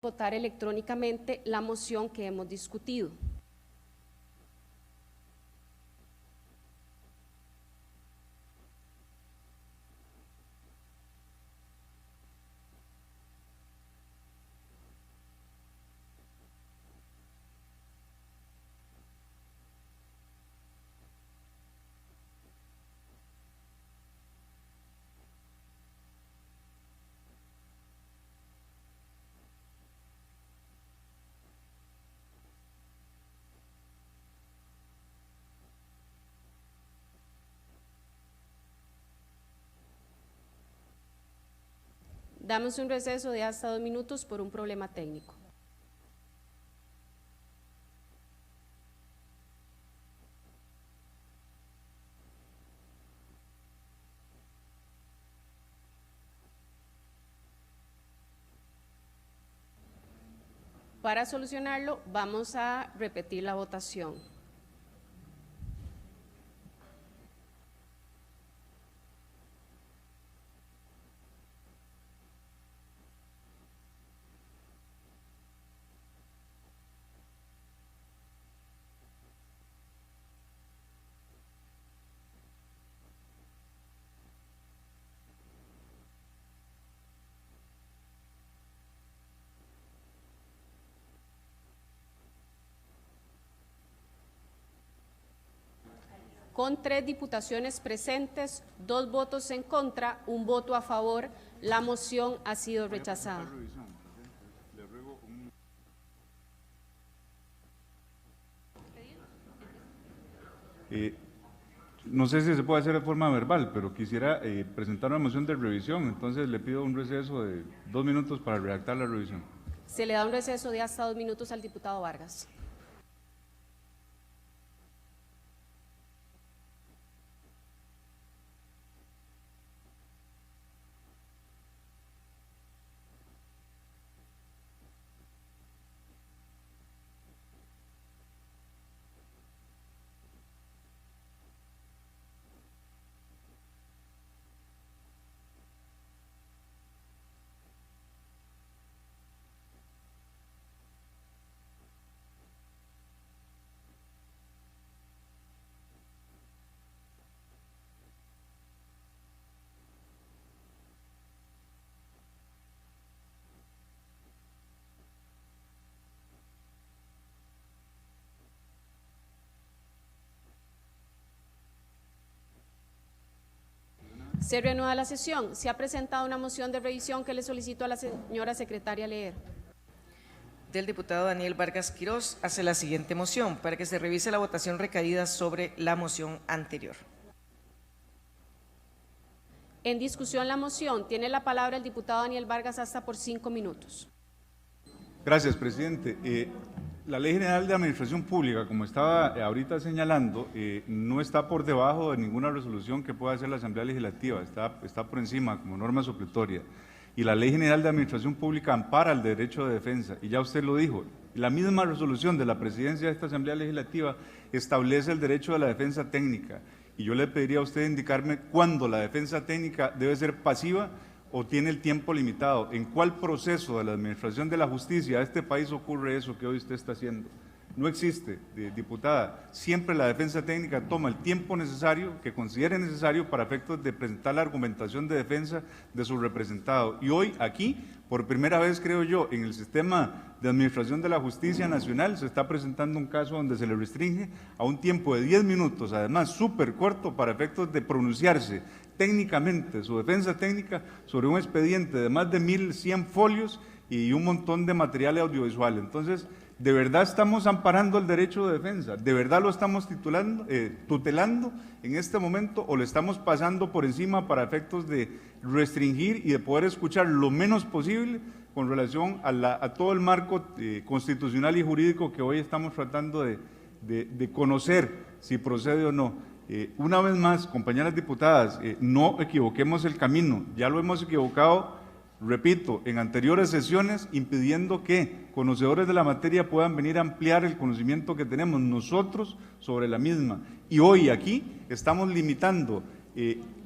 votar electrónicamente la moción que hemos discutido. Damos un receso de hasta 2 minutos por un problema técnico. Para solucionarlo, vamos a repetir la votación. Con 3 diputaciones presentes, 2 votos en contra, 1 voto a favor, la moción ha sido rechazada. No sé si se puede hacer de forma verbal, pero quisiera presentar una moción de revisión, entonces le pido un receso de 2 minutos para redactar la revisión. Se le da un receso de hasta 2 minutos al diputado Vargas. Se reanuda la sesión. Se ha presentado una moción de revisión que le solicito a la señora secretaria leer. Del diputado Daniel Vargas Quirós hace la siguiente moción para que se revise la votación recaída sobre la moción anterior. En discusión la moción. Tiene la palabra el diputado Daniel Vargas hasta por 5 minutos. Gracias, presidente. La Ley General de Administración Pública, como estaba ahorita señalando, no está por debajo de ninguna resolución que pueda hacer la Asamblea Legislativa, está por encima como norma supletoria. Y la Ley General de Administración Pública ampara el derecho de defensa, y ya usted lo dijo, la misma resolución de la presidencia de esta Asamblea Legislativa establece el derecho de la defensa técnica, y yo le pediría a usted indicarme cuándo la defensa técnica debe ser pasiva o tiene el tiempo limitado. ¿En cuál proceso de la administración de la justicia de este país ocurre eso que hoy usted está haciendo? No existe, diputada. Siempre la defensa técnica toma el tiempo necesario, que considere necesario para efectos de presentar la argumentación de defensa de su representado. Y hoy aquí, por primera vez creo yo, en el sistema de administración de la justicia nacional, se está presentando un caso donde se le restringe a un tiempo de 10 minutos, además súper corto, para efectos de pronunciarse técnicamente, su defensa técnica, sobre un expediente de más de 1.100 folios y un montón de material audiovisual. Entonces, ¿de verdad estamos amparando el derecho de defensa? ¿De verdad lo estamos tutelando en este momento o le estamos pasando por encima para efectos de restringir y de poder escuchar lo menos posible con relación a todo el marco constitucional y jurídico que hoy estamos tratando de conocer si procede o no? Una vez más, compañeras diputadas, no equivoquemos el camino, ya lo hemos equivocado, repito, en anteriores sesiones, impidiendo que conocedores de la materia puedan venir a ampliar el conocimiento que tenemos nosotros sobre la misma. Y hoy aquí estamos limitando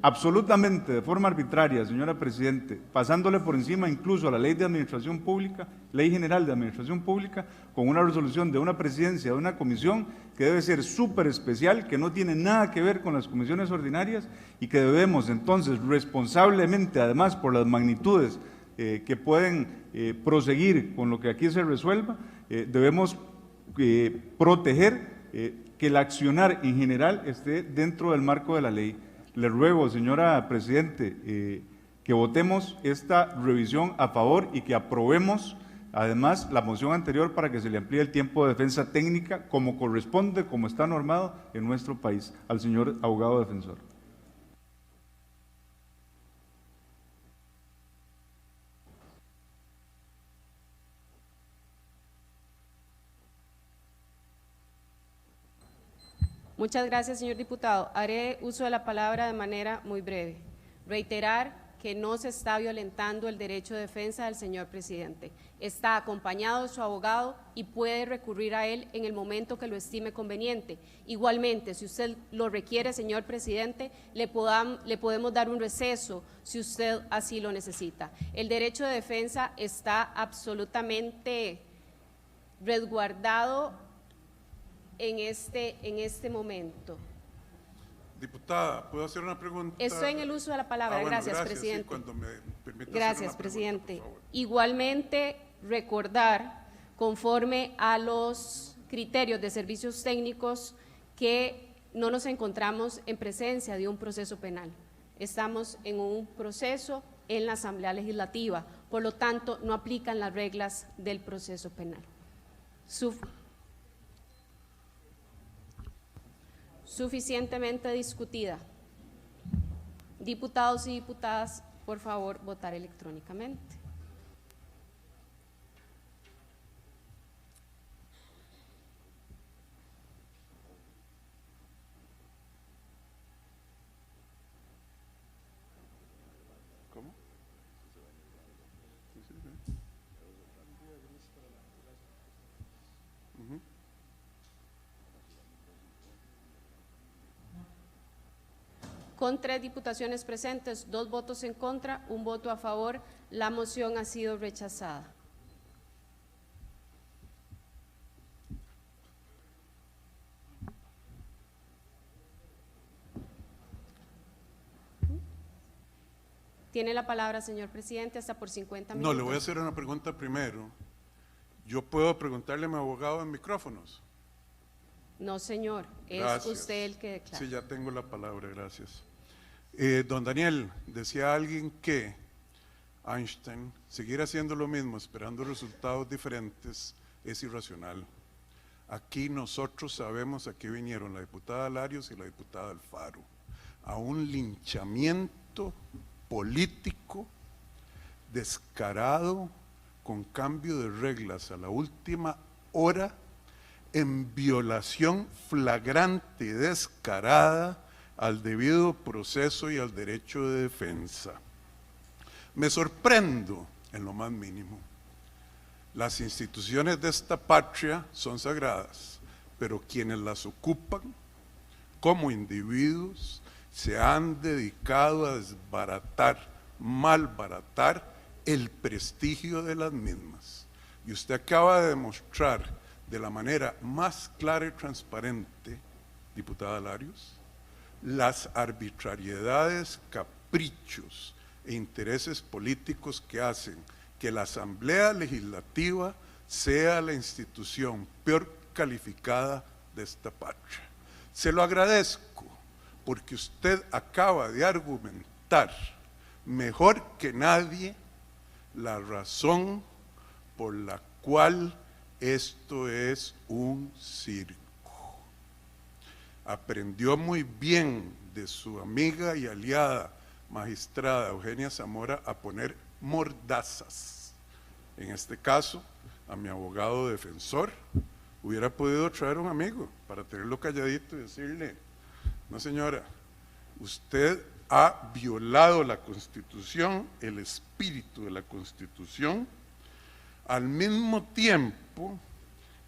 absolutamente de forma arbitraria, señora Presidente, pasándole por encima incluso a la Ley de Administración Pública, Ley General de Administración Pública, con una resolución de una presidencia de una comisión que debe ser súper especial, que no tiene nada que ver con las comisiones ordinarias y que debemos entonces responsablemente, además por las magnitudes que pueden proseguir con lo que aquí se resuelva, debemos proteger que el accionar en general esté dentro del marco de la ley. Le ruego, señora Presidente, que votemos esta revisión a favor y que aprobemos además la moción anterior para que se le amplíe el tiempo de defensa técnica como corresponde, como está normado en nuestro país. Al señor abogado defensor. Muchas gracias, señor diputado. Haré uso de la palabra de manera muy breve. Reiterar que no se está violentando el derecho de defensa del señor presidente. Está acompañado de su abogado y puede recurrir a él en el momento que lo estime conveniente. Igualmente, si usted lo requiere, señor presidente, le podemos dar un receso si usted así lo necesita. El derecho de defensa está absolutamente resguardado en este momento. Diputada, ¿puedo hacer una pregunta? Estoy en el uso de la palabra. Bueno, gracias, presidente. Sí, cuando me permita Gracias, hacer una presidente. pregunta, por favor. Igualmente, recordar, conforme a los criterios de servicios técnicos, que no nos encontramos en presencia de un proceso penal. Estamos en un proceso en la Asamblea Legislativa, por lo tanto, no aplican las reglas del proceso penal. Suficientemente discutida. Diputados y diputadas, por favor, votar electrónicamente. ¿Cómo? Con 3 diputaciones presentes, 2 votos en contra, 1 voto a favor, la moción ha sido rechazada. Tiene la palabra, señor presidente, hasta por 50 minutos. No, le voy a hacer una pregunta primero. ¿Yo puedo preguntarle a mi abogado en micrófonos? No, señor, es Gracias. usted el que declara. Sí, ya tengo la palabra, gracias. Don Daniel, decía alguien que Einstein, seguir haciendo lo mismo, esperando resultados diferentes, es irracional. Aquí nosotros sabemos a qué vinieron la diputada Larios y la diputada Alfaro, a un linchamiento político descarado, con cambio de reglas a la última hora, en violación flagrante y descarada al debido proceso y al derecho de defensa. Me sorprendo en lo más mínimo. Las instituciones de esta patria son sagradas, pero quienes las ocupan como individuos se han dedicado a desbaratar, malbaratar el prestigio de las mismas. Y usted acaba de demostrar de la manera más clara y transparente, diputada Larios, las arbitrariedades, caprichos e intereses políticos que hacen que la Asamblea Legislativa sea la institución peor calificada de esta patria. Se lo agradezco porque usted acaba de argumentar mejor que nadie la razón por la cual esto es un circo. Aprendió muy bien de su amiga y aliada magistrada Eugenia Zamora a poner mordazas. En este caso, a mi abogado defensor, hubiera podido traer un amigo para tenerlo calladito y decirle: no señora, usted ha violado la Constitución, el espíritu de la Constitución, al mismo tiempo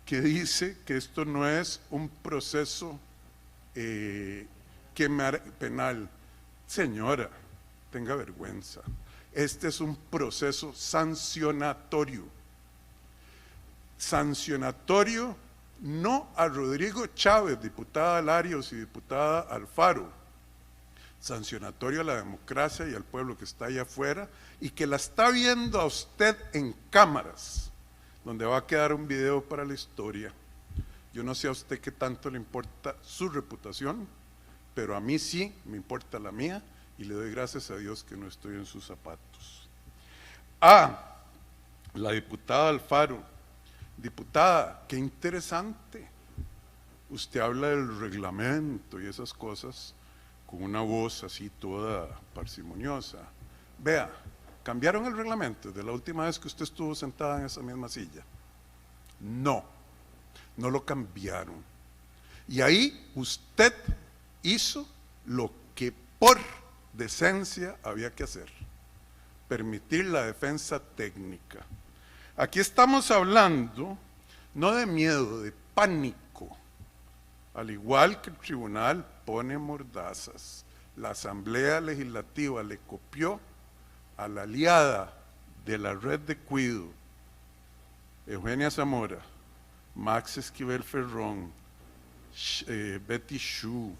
que dice que esto no es un proceso penal, Señora, tenga vergüenza. Este es un proceso sancionatorio. Sancionatorio no a Rodrigo Chávez, diputada Larios y diputada Alfaro. Sancionatorio a la democracia y al pueblo que está allá afuera y que la está viendo a usted en cámaras, donde va a quedar un video para la historia. Yo no sé a usted qué tanto le importa su reputación, pero a mí sí me importa la mía y le doy gracias a Dios que no estoy en sus zapatos. La diputada Alfaro. Diputada, qué interesante. Usted habla del reglamento y esas cosas con una voz así toda parsimoniosa. Vea, ¿cambiaron el reglamento de la última vez que usted estuvo sentada en esa misma silla? No, no lo cambiaron. Y ahí usted hizo lo que por decencia había que hacer, permitir la defensa técnica. Aquí estamos hablando no de miedo, de pánico. Al igual que el tribunal pone mordazas, la Asamblea Legislativa le copió a la aliada de la red de cuido, Eugenia Zamora, Max Esquivel Ferrón, Betty Shu,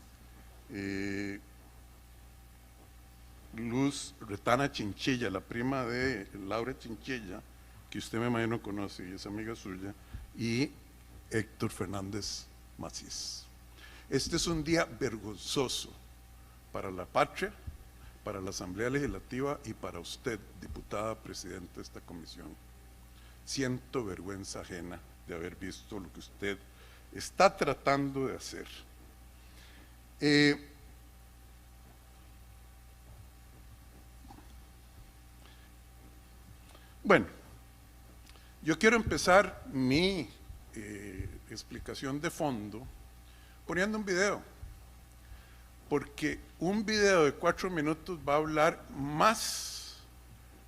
Luz Retana Chinchilla, la prima de Laura Chinchilla, que usted me imagino conoce y es amiga suya, y Héctor Fernández Macís. Este es un día vergonzoso para la patria, para la Asamblea Legislativa y para usted, diputada presidenta de esta comisión. Siento vergüenza ajena de haber visto lo que usted está tratando de hacer. Bueno, yo quiero empezar mi explicación de fondo poniendo un video, porque un video de 4 minutos va a hablar más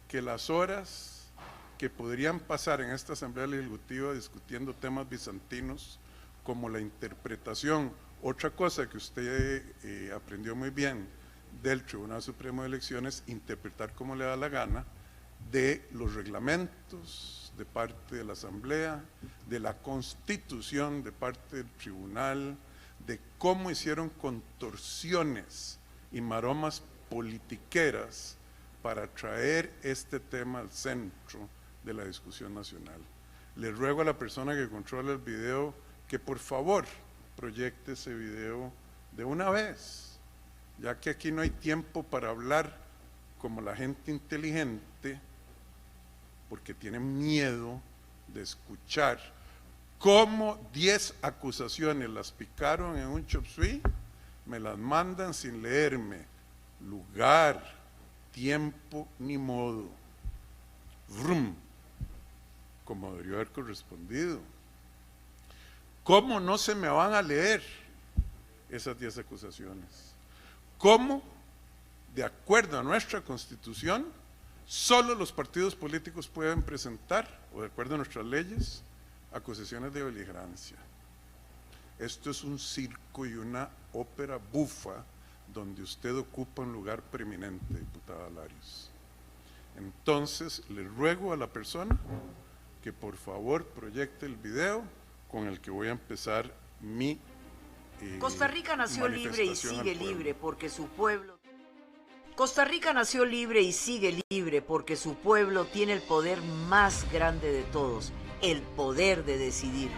que las horas que podrían pasar en esta Asamblea Legislativa discutiendo temas bizantinos como la interpretación. Otra cosa que usted aprendió muy bien del Tribunal Supremo de Elecciones, interpretar como le da la gana de los reglamentos de parte de la Asamblea, de la Constitución de parte del Tribunal, de cómo hicieron contorsiones y maromas politiqueras para traer este tema al centro de la discusión nacional. Le ruego a la persona que controla el video que por favor proyecte ese video de una vez, ya que aquí no hay tiempo para hablar como la gente inteligente, porque tienen miedo de escuchar cómo 10 acusaciones las picaron en un chop suey, me las mandan sin leerme lugar, tiempo ni modo. Vrum, como debió haber correspondido. ¿Cómo no se me van a leer esas 10 acusaciones? ¿Cómo, de acuerdo a nuestra Constitución, solo los partidos políticos pueden presentar, o de acuerdo a nuestras leyes, acusaciones de beligerancia? Esto es un circo y una ópera bufa donde usted ocupa un lugar preeminente, diputada Larios. Entonces, le ruego a la persona que por favor proyecte el video con el que voy a empezar mi Costa Rica nació libre y manifestación al sigue pueblo. libre porque su pueblo... Costa Rica nació libre y sigue libre porque su pueblo tiene el poder más grande de todos, el poder de decidir.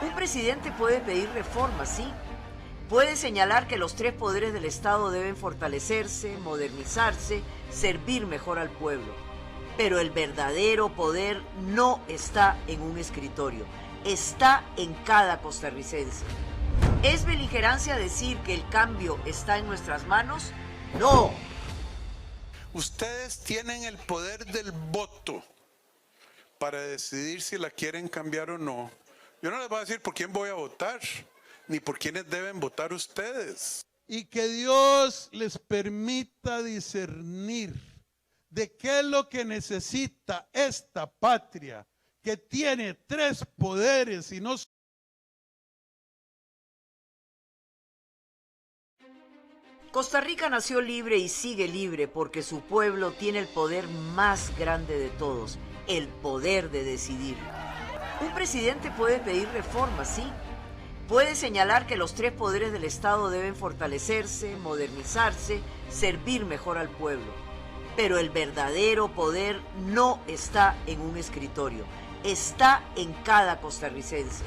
Un presidente puede pedir reformas, sí. Puede señalar que los 3 poderes del Estado deben fortalecerse, modernizarse, servir mejor al pueblo. Pero el verdadero poder no está en un escritorio, está en cada costarricense. ¿Es beligerancia decir que el cambio está en nuestras manos? ¡No! Ustedes tienen el poder del voto para decidir si la quieren cambiar o no. Yo no les voy a decir por quién voy a votar, ni por quiénes deben votar ustedes. Y que Dios les permita discernir de qué es lo que necesita esta patria, que tiene 3 poderes y no Costa Rica nació libre y sigue libre porque su pueblo tiene el poder más grande de todos, el poder de decidir. Un presidente puede pedir reformas, sí. Puede señalar que los tres poderes del Estado deben fortalecerse, modernizarse, servir mejor al pueblo. Pero el verdadero poder no está en un escritorio, está en cada costarricense.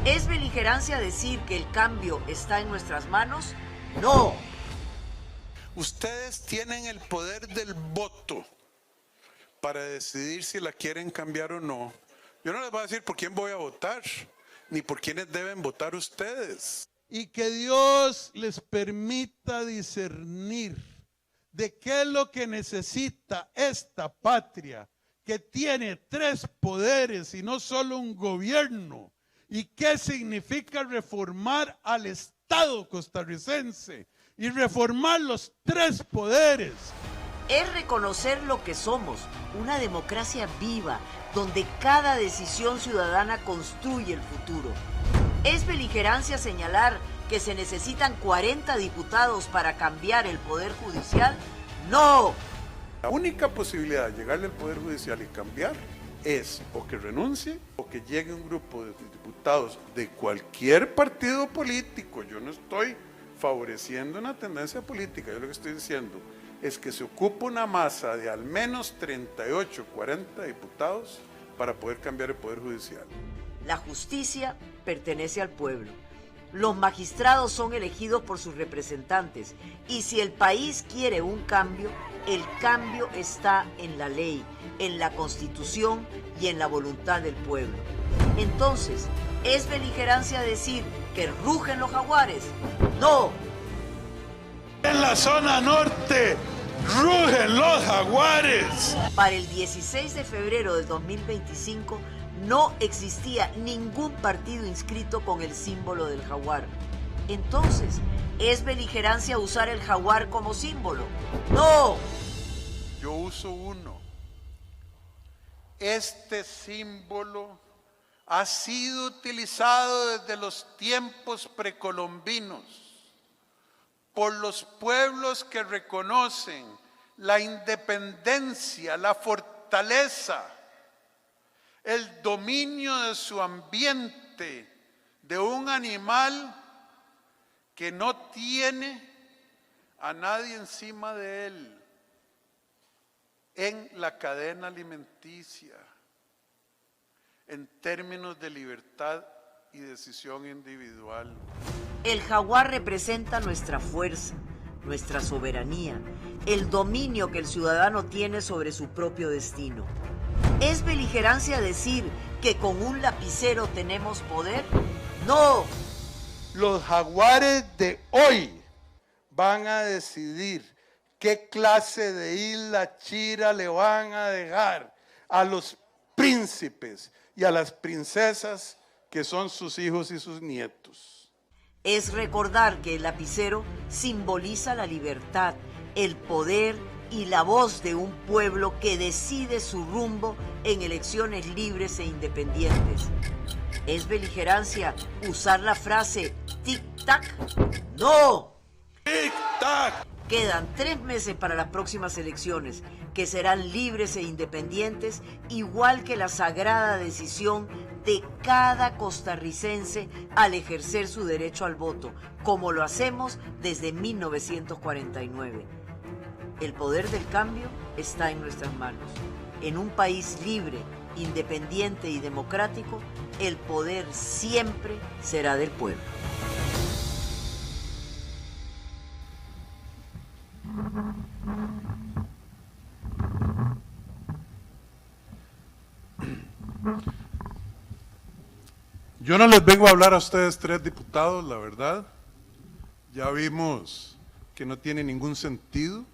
¿Es beligerancia decir que el cambio está en nuestras manos? ¡No! Ustedes tienen el poder del voto para decidir si la quieren cambiar o no. Yo no les voy a decir por quién voy a votar, ni por quiénes deben votar ustedes. Y que Dios les permita discernir de qué es lo que necesita esta patria, que tiene tres poderes y no solo un gobierno, y qué significa reformar al Estado costarricense y reformar los tres poderes. Es reconocer lo que somos, una democracia viva, donde cada decisión ciudadana construye el futuro. ¿Es beligerancia señalar que se necesitan 40 diputados para cambiar el Poder Judicial? ¡No! La única posibilidad de llegarle al Poder Judicial y cambiar es o que renuncie o que llegue un grupo de diputados de cualquier partido político. Yo no estoy favoreciendo una tendencia política, yo lo que estoy diciendo es que se ocupa una masa de al menos 38, 40 diputados para poder cambiar el Poder Judicial. La justicia pertenece al pueblo. Los magistrados son elegidos por sus representantes y si el país quiere un cambio, el cambio está en la ley, en la Constitución y en la voluntad del pueblo. Entonces, ¿es beligerancia decir que rugen los jaguares? ¡No! En la zona norte rugen los jaguares. Para el 16 de febrero del 2025 no existía ningún partido inscrito con el símbolo del jaguar. Entonces, ¿es beligerancia usar el jaguar como símbolo? ¡No! Yo uso uno. Este símbolo ha sido utilizado desde los tiempos precolombinos por los pueblos que reconocen la independencia, la fortaleza, el dominio de su ambiente, de un animal que no tiene a nadie encima de él en la cadena alimenticia, en términos de libertad y decisión individual. El jaguar representa nuestra fuerza, nuestra soberanía, el dominio que el ciudadano tiene sobre su propio destino. ¿Es beligerancia decir que con un lapicero tenemos poder? ¡No! Los jaguares de hoy van a decidir qué clase de isla Chira le van a dejar a los príncipes y a las princesas que son sus hijos y sus nietos. Es recordar que el lapicero simboliza la libertad, el poder y la voz de un pueblo que decide su rumbo en elecciones libres e independientes. ¿Es beligerancia usar la frase tic-tac? ¡No! ¡Tic-tac! Quedan 3 meses para las próximas elecciones, que serán libres e independientes, igual que la sagrada decisión de cada costarricense al ejercer su derecho al voto, como lo hacemos desde 1949. El poder del cambio está en nuestras manos. En un país libre, independiente y democrático, el poder siempre será del pueblo. Yo no les vengo a hablar a ustedes 3 diputados, la verdad. Ya vimos que no tiene ningún sentido.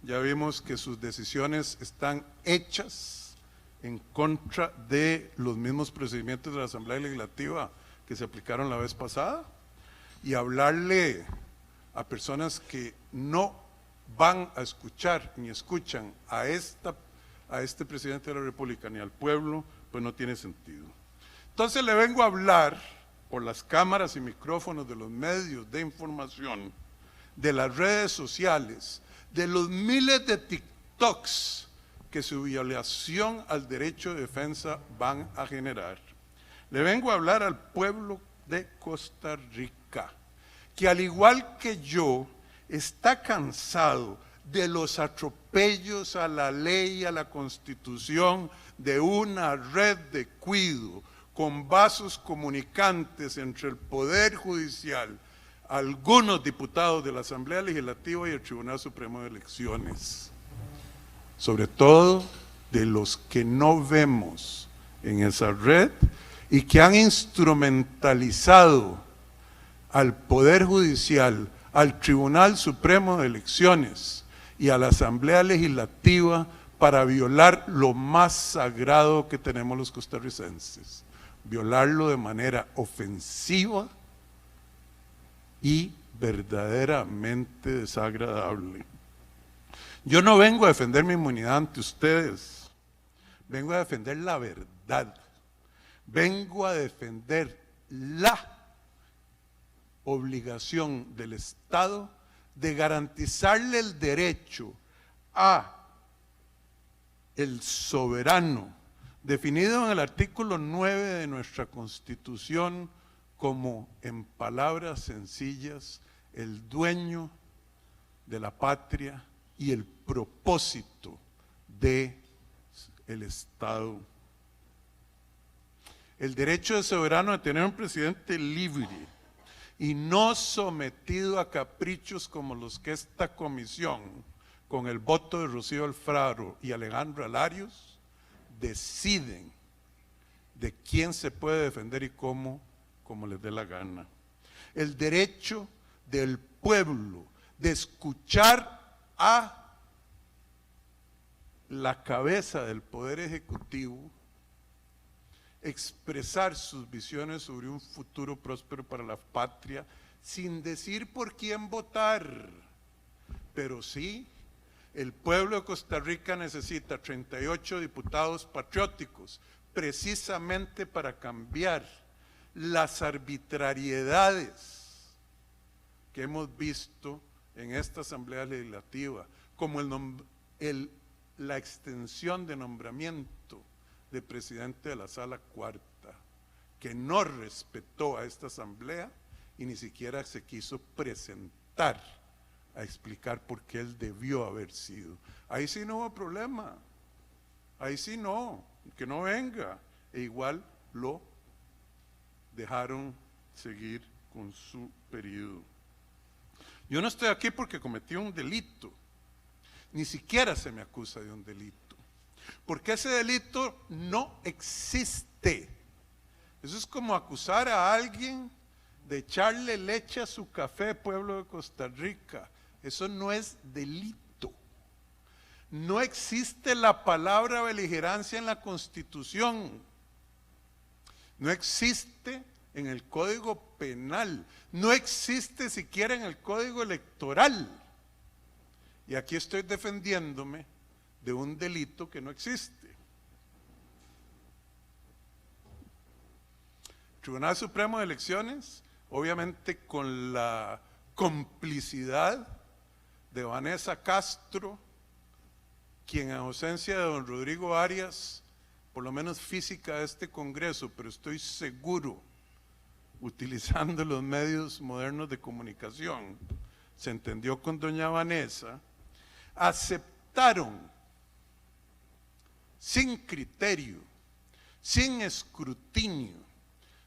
Ya vimos que sus decisiones están hechas en contra de los mismos procedimientos de la Asamblea Legislativa que se aplicaron la vez pasada. Y hablarle a personas que no van a escuchar ni escuchan a este presidente de la República ni al pueblo, pues no tiene sentido. Entonces le vengo a hablar por las cámaras y micrófonos de los medios de información de las redes sociales, de los miles de TikToks que su violación al derecho de defensa van a generar. Le vengo a hablar al pueblo de Costa Rica, que al igual que yo, está cansado de los atropellos a la ley y a la Constitución de una red de cuido con vasos comunicantes entre el Poder Judicial, algunos diputados de la Asamblea Legislativa y el Tribunal Supremo de Elecciones. Sobre todo de los que no vemos en esa red y que han instrumentalizado al Poder Judicial, al Tribunal Supremo de Elecciones y a la Asamblea Legislativa para violar lo más sagrado que tenemos los costarricenses, violarlo de manera ofensiva y verdaderamente desagradable. Yo no vengo a defender mi inmunidad ante ustedes, vengo a defender la verdad, vengo a defender la obligación del Estado de garantizarle el derecho a el soberano, definido en el artículo 9 de nuestra Constitución como, en palabras sencillas, el dueño de la patria y el propósito del Estado. El derecho del soberano de tener un presidente libre y no sometido a caprichos como los que esta comisión, con el voto de Rocío Alfaro y Alejandro Alarios, deciden de quién se puede defender y cómo les dé la gana. El derecho del pueblo de escuchar a la cabeza del Poder Ejecutivo expresar sus visiones sobre un futuro próspero para la patria sin decir por quién votar, pero sí, el pueblo de Costa Rica necesita 38 diputados patrióticos precisamente para cambiar las arbitrariedades que hemos visto en esta Asamblea Legislativa, como la extensión de nombramiento de presidente de la Sala Cuarta, que no respetó a esta Asamblea y ni siquiera se quiso presentar a explicar por qué él debió haber sido. Ahí sí no hubo problema, ahí sí no, que no venga, e igual lo dejaron seguir con su periodo. Yo no estoy aquí porque cometí un delito, ni siquiera se me acusa de un delito, porque ese delito no existe. Eso es como acusar a alguien de echarle leche a su café, pueblo de Costa Rica. Eso no es delito. No existe la palabra beligerancia en la Constitución. No existe en el Código Penal. No existe siquiera en el Código Electoral. Y aquí estoy defendiéndome de un delito que no existe. Tribunal Supremo de Elecciones, obviamente con la complicidad de Vanessa Castro, quien en ausencia de don Rodrigo Arias, por lo menos física de este Congreso, pero estoy seguro, utilizando los medios modernos de comunicación, se entendió con doña Vanessa, aceptaron sin criterio, sin escrutinio,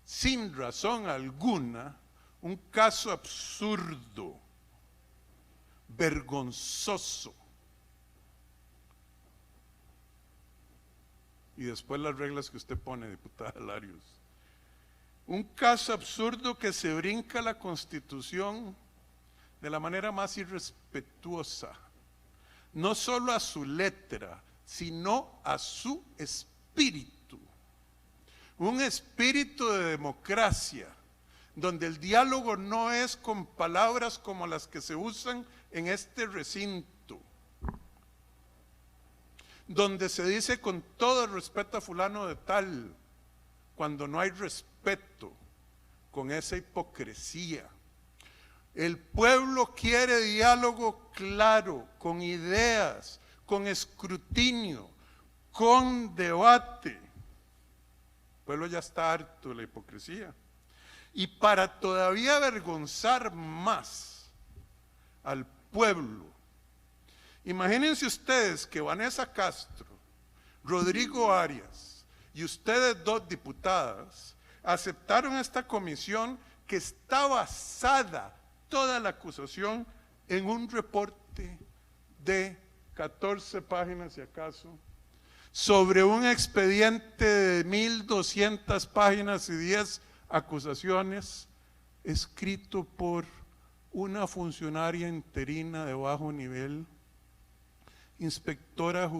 sin razón alguna, un caso absurdo, vergonzoso. Y después las reglas que usted pone, diputada Larios. Un caso absurdo que se brinca la Constitución de la manera más irrespetuosa, no solo a su letra, sino a su espíritu. Un espíritu de democracia, donde el diálogo no es con palabras como las que se usan en este recinto, donde se dice con todo el respeto a fulano de tal, cuando no hay respeto, con esa hipocresía. El pueblo quiere diálogo claro, con ideas, con escrutinio, con debate. El pueblo ya está harto de la hipocresía. Y para todavía avergonzar más al pueblo, imagínense ustedes que Vanessa Castro, Rodrigo Arias y ustedes dos diputadas aceptaron esta comisión que está basada toda la acusación en un reporte de 14 páginas, si acaso, sobre un expediente de 1.200 páginas y 10 acusaciones, escrito por una funcionaria interina de bajo nivel, inspectora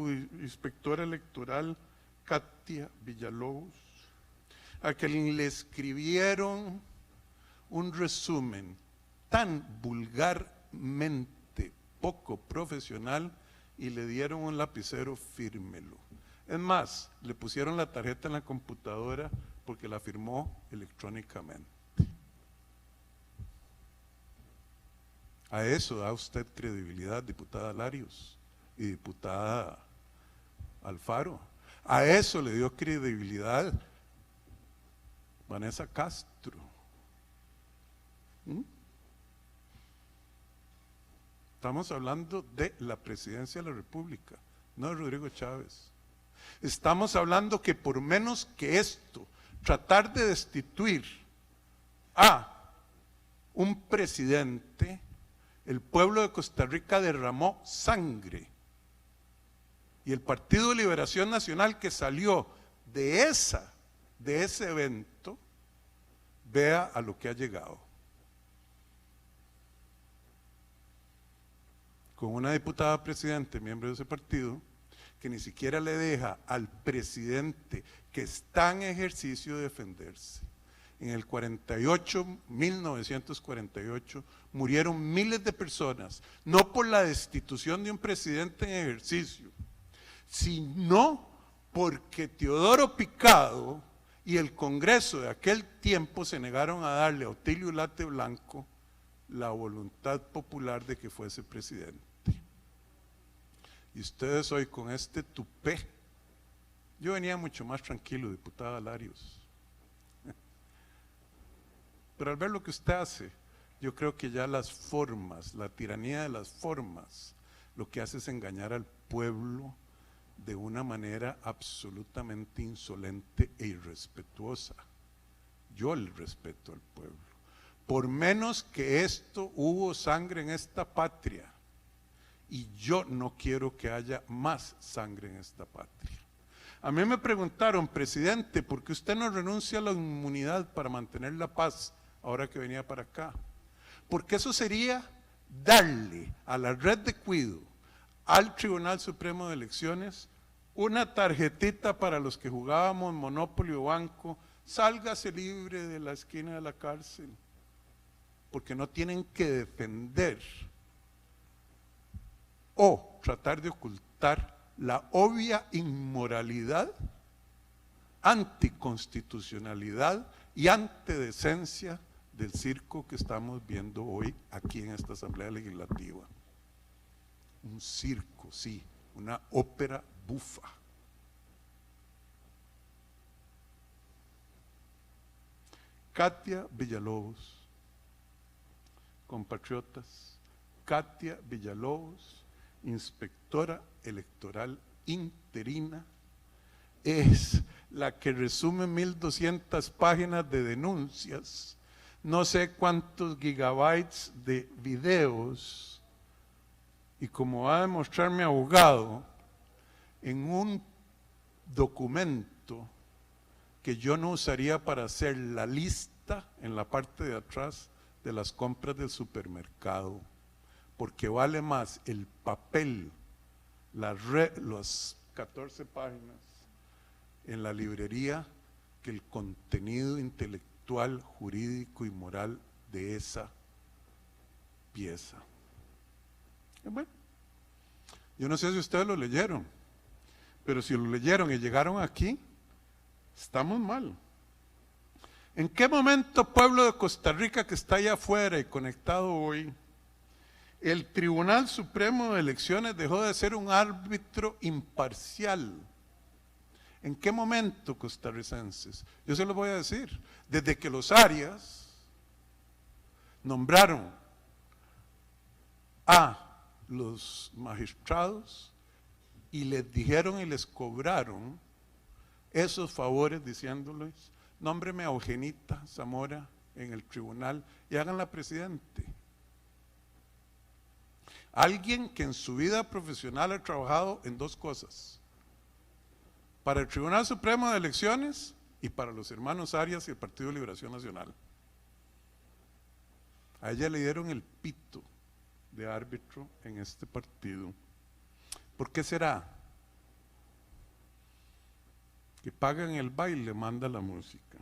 electoral Katia Villalobos, a quien le escribieron un resumen tan vulgarmente poco profesional y le dieron un lapicero, fírmelo. Es más, le pusieron la tarjeta en la computadora porque la firmó electrónicamente. A eso da usted credibilidad, diputada Larios y diputada Alfaro. A eso le dio credibilidad Vanessa Castro. Estamos hablando de la presidencia de la República, no de Rodrigo Chávez. Estamos hablando que por menos que esto, tratar de destituir a un presidente, el pueblo de Costa Rica derramó sangre. Y el Partido de Liberación Nacional que salió de ese evento, vea a lo que ha llegado. Con una diputada presidente, miembro de ese partido, que ni siquiera le deja al presidente que está en ejercicio de defenderse. En el 1948, murieron miles de personas, no por la destitución de un presidente en ejercicio, sino porque Teodoro Picado y el Congreso de aquel tiempo se negaron a darle a Otilio Ulate Blanco la voluntad popular de que fuese presidente. Y ustedes hoy con este tupé, yo venía mucho más tranquilo, diputada Larios, pero al ver lo que usted hace, yo creo que ya las formas, la tiranía de las formas, lo que hace es engañar al pueblo de una manera absolutamente insolente e irrespetuosa. Yo le respeto al pueblo. Por menos que esto, hubo sangre en esta patria. Y yo no quiero que haya más sangre en esta patria. A mí me preguntaron, presidente, ¿por qué usted no renuncia a la inmunidad para mantener la paz ahora que venía para acá? Porque eso sería darle a la red de cuido, al Tribunal Supremo de Elecciones, una tarjetita para los que jugábamos Monopoly o Banco, sálgase libre de la esquina de la cárcel, porque no tienen que defender o tratar de ocultar la obvia inmoralidad, anticonstitucionalidad y antedecencia del circo que estamos viendo hoy aquí en esta Asamblea Legislativa. Un circo, sí, una ópera bufa. Katia Villalobos, compatriotas, Katia Villalobos, inspectora electoral interina, es la que resume 1.200 páginas de denuncias, no sé cuántos gigabytes de videos, y como va a demostrar mi abogado, en un documento que yo no usaría para hacer la lista en la parte de atrás de las compras del supermercado, porque vale más el papel, las 14 páginas en la librería que el contenido intelectual, jurídico y moral de esa pieza. Y bueno, yo no sé si ustedes lo leyeron, pero si lo leyeron y llegaron aquí, estamos mal. ¿En qué momento, pueblo de Costa Rica que está allá afuera y conectado hoy, el Tribunal Supremo de Elecciones dejó de ser un árbitro imparcial? ¿En qué momento, costarricenses? Yo se lo voy a decir. Desde que los Arias nombraron a los magistrados y les dijeron y les cobraron esos favores diciéndoles: nómbreme a Eugenita Zamora en el tribunal y háganla presidente. Alguien que en su vida profesional ha trabajado en dos cosas: para el Tribunal Supremo de Elecciones y para los hermanos Arias y el Partido de Liberación Nacional. A ella le dieron el pito de árbitro en este partido. ¿Por qué será? Que pagan el baile, manda la música.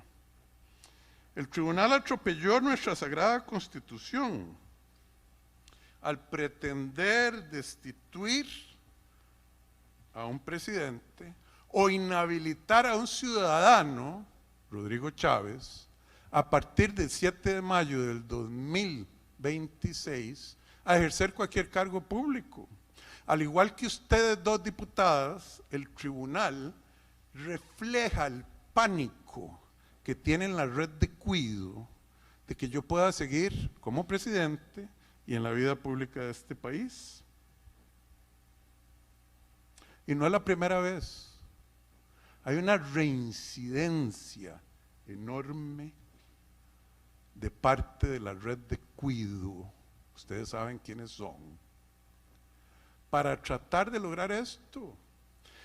El tribunal atropelló nuestra sagrada Constitución al pretender destituir a un presidente o inhabilitar a un ciudadano, Rodrigo Chávez, a partir del 7 de mayo del 2026, a ejercer cualquier cargo público. Al igual que ustedes dos diputadas, el tribunal refleja el pánico que tiene la red de cuido de que yo pueda seguir como presidente y en la vida pública de este país. Y no es la primera vez. Hay una reincidencia enorme de parte de la red de cuido, ustedes saben quiénes son, para tratar de lograr esto.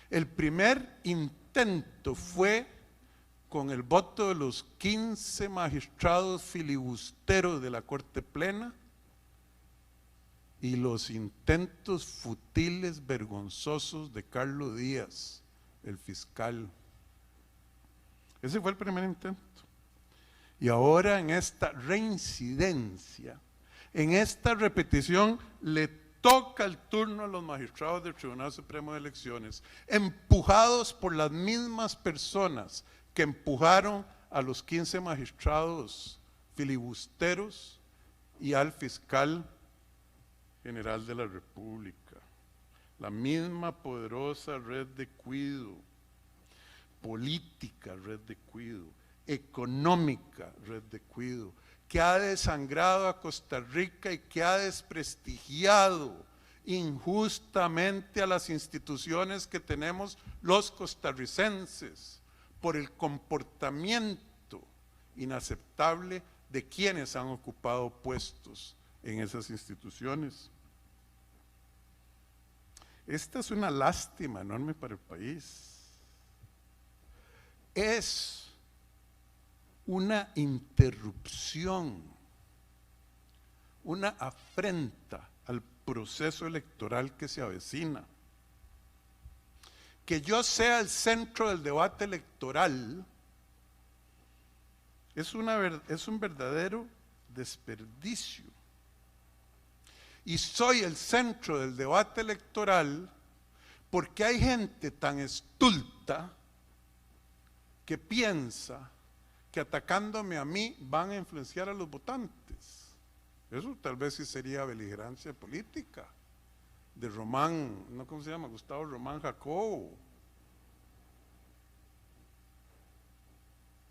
El primer intento fue con el voto de los 15 magistrados filibusteros de la Corte Plena y los intentos futiles, vergonzosos de Carlos Díaz, el fiscal. Ese fue el primer intento. Y ahora en esta reincidencia, en esta repetición, le toca el turno a los magistrados del Tribunal Supremo de Elecciones, empujados por las mismas personas que empujaron a los 15 magistrados filibusteros y al fiscal general de la República. La misma poderosa red de cuido, política red de cuido, económica red de cuido, que ha desangrado a Costa Rica y que ha desprestigiado injustamente a las instituciones que tenemos los costarricenses por el comportamiento inaceptable de quienes han ocupado puestos en esas instituciones. Esta es una lástima enorme para el país. Es una interrupción, una afrenta al proceso electoral que se avecina. Que yo sea el centro del debate electoral es un verdadero desperdicio. Y soy el centro del debate electoral porque hay gente tan estulta que piensa que atacándome a mí van a influenciar a los votantes. Eso tal vez sí sería beligerancia política de Román, ¿no? ¿Cómo se llama? Gustavo Román Jacobo.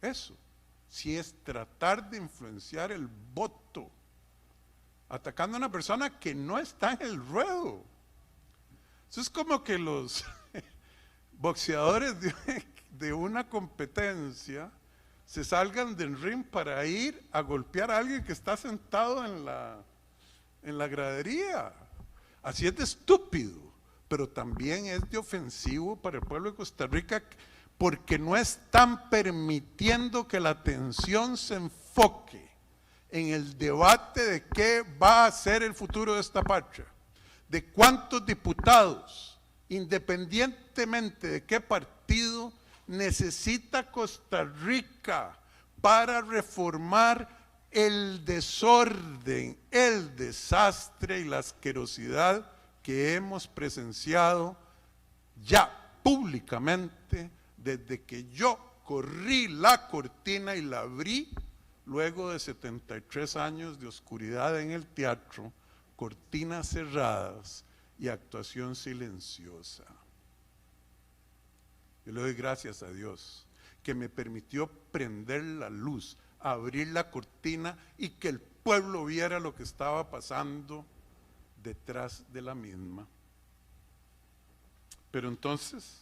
Eso sí es tratar de influenciar el voto, atacando a una persona que no está en el ruedo. Eso es como que los boxeadores de una competencia se salgan del ring para ir a golpear a alguien que está sentado en la gradería. Así es de estúpido, pero también es de ofensivo para el pueblo de Costa Rica, porque no están permitiendo que la atención se enfoque en el debate de qué va a ser el futuro de esta patria, de cuántos diputados, independientemente de qué partido, necesita Costa Rica para reformar el desorden, el desastre y la asquerosidad que hemos presenciado ya públicamente desde que yo corrí la cortina y la abrí luego de 73 años de oscuridad en el teatro, cortinas cerradas y actuación silenciosa. Yo le doy gracias a Dios que me permitió prender la luz, abrir la cortina y que el pueblo viera lo que estaba pasando detrás de la misma. Pero entonces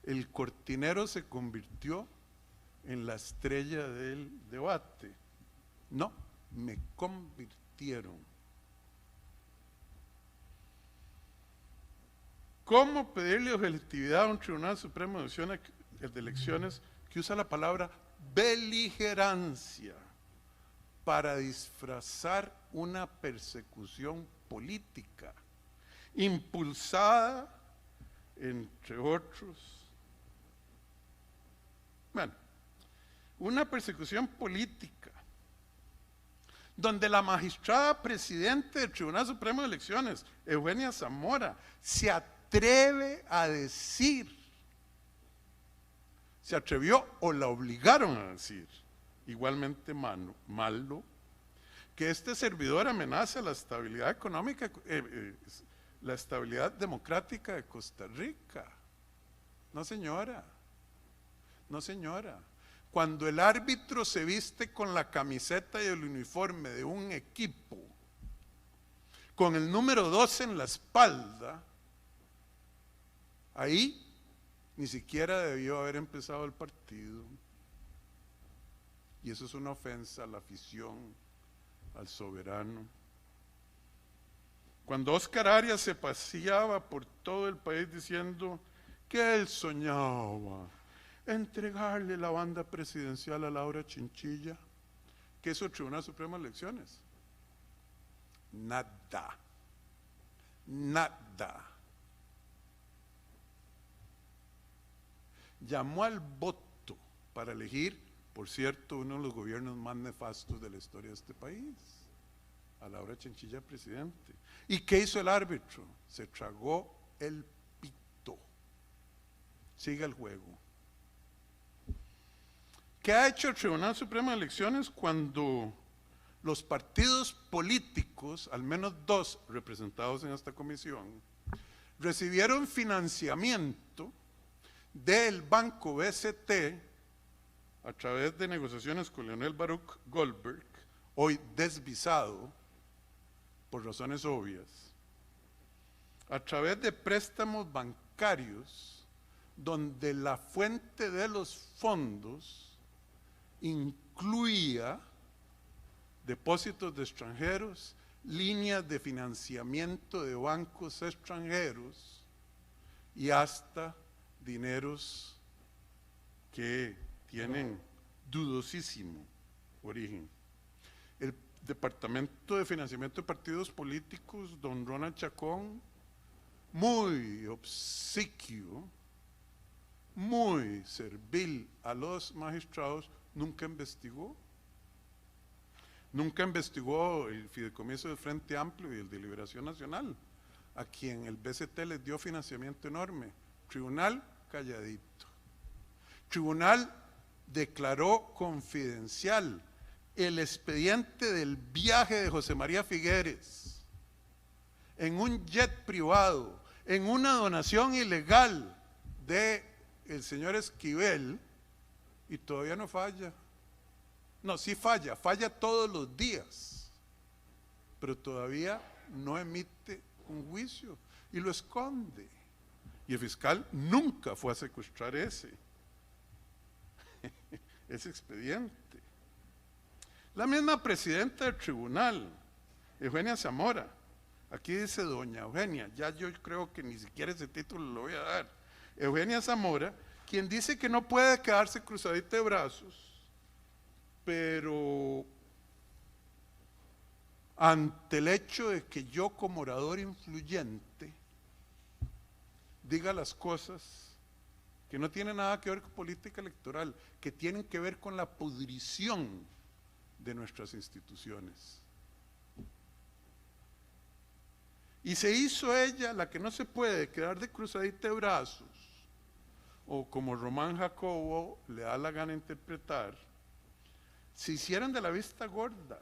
el cortinero se convirtió en la estrella del debate. No, me convirtieron. ¿Cómo pedirle objetividad a un Tribunal Supremo de Elecciones que usa la palabra beligerancia para disfrazar una persecución política impulsada, entre otros? Bueno, una persecución política donde la magistrada presidente del Tribunal Supremo de Elecciones, Eugenia Zamora, se atreve a decir, se atrevió o la obligaron a decir, igualmente malo, que este servidor amenaza la estabilidad económica, la estabilidad democrática de Costa Rica. No, señora. No, señora. Cuando el árbitro se viste con la camiseta y el uniforme de un equipo, con el número 12 en la espalda, ahí ni siquiera debió haber empezado el partido. Y eso es una ofensa a la afición, al soberano. Cuando Óscar Arias se paseaba por todo el país diciendo que él soñaba entregarle la banda presidencial a Laura Chinchilla, ¿qué hizo el Tribunal Supremo de Elecciones? Nada. Nada. Llamó al voto para elegir, por cierto, uno de los gobiernos más nefastos de la historia de este país, a Laura Chinchilla presidente. ¿Y qué hizo el árbitro? Se tragó el pito. Siga el juego. ¿Qué ha hecho el Tribunal Supremo de Elecciones cuando los partidos políticos, al menos 2 representados en esta comisión, recibieron financiamiento del Banco BCT a través de negociaciones con Leonel Baruch Goldberg, hoy desvisado por razones obvias, a través de préstamos bancarios donde la fuente de los fondos incluía depósitos de extranjeros, líneas de financiamiento de bancos extranjeros y hasta dineros que tienen dudosísimo origen. El Departamento de Financiamiento de Partidos Políticos, don Ronald Chacón, muy obsequio, muy servil a los magistrados, nunca investigó. Nunca investigó el fideicomiso del Frente Amplio y el de Liberación Nacional, a quien el BCT les dio financiamiento enorme. Tribunal calladito. Tribunal declaró confidencial el expediente del viaje de José María Figueres en un jet privado, en una donación ilegal de el señor Esquivel, y todavía no falla. No, sí falla todos los días, pero todavía no emite un juicio y lo esconde. Y el fiscal nunca fue a secuestrar ese expediente. La misma presidenta del tribunal, Eugenia Zamora, aquí dice doña Eugenia, ya yo creo que ni siquiera ese título lo voy a dar. Eugenia Zamora, quien dice que no puede quedarse cruzadita de brazos, pero ante el hecho de que yo como orador influyente diga las cosas que no tienen nada que ver con política electoral, que tienen que ver con la pudrición de nuestras instituciones. Y se hizo ella la que no se puede quedar de cruzadita de brazos o como Román Jacobo le da la gana interpretar, se hicieran de la vista gorda.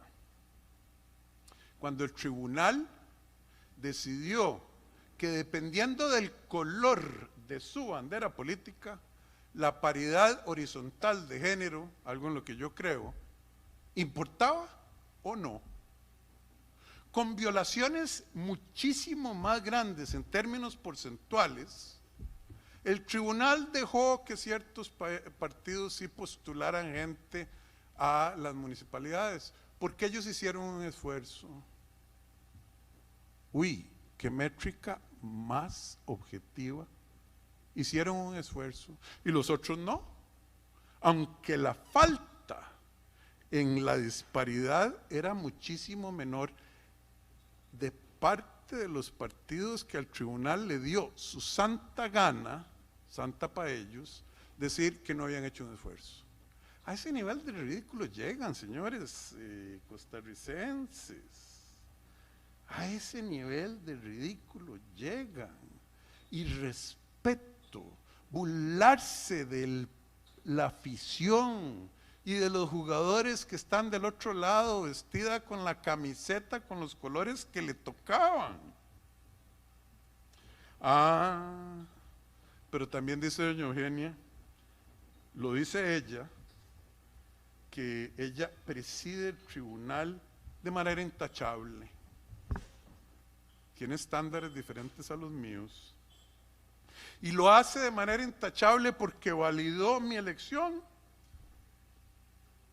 Cuando el tribunal decidió que dependiendo del color de su bandera política, la paridad horizontal de género, algo en lo que yo creo, importaba o no. Con violaciones muchísimo más grandes en términos porcentuales, el tribunal dejó que ciertos partidos sí postularan gente a las municipalidades, porque ellos hicieron un esfuerzo. Uy, qué métrica más objetiva. Hicieron un esfuerzo y los otros no. Aunque la falta en la disparidad era muchísimo menor de parte de los partidos que al tribunal le dio su santa gana, santa para ellos, decir que no habían hecho un esfuerzo. A ese nivel de ridículo llegan, señores costarricenses. A ese nivel de ridículo llegan. Y respeto, burlarse de la afición y de los jugadores que están del otro lado, vestida con la camiseta con los colores que le tocaban. Pero también dice doña Eugenia, lo dice ella, que ella preside el tribunal de manera intachable. Tiene estándares diferentes a los míos. Y lo hace de manera intachable porque validó mi elección.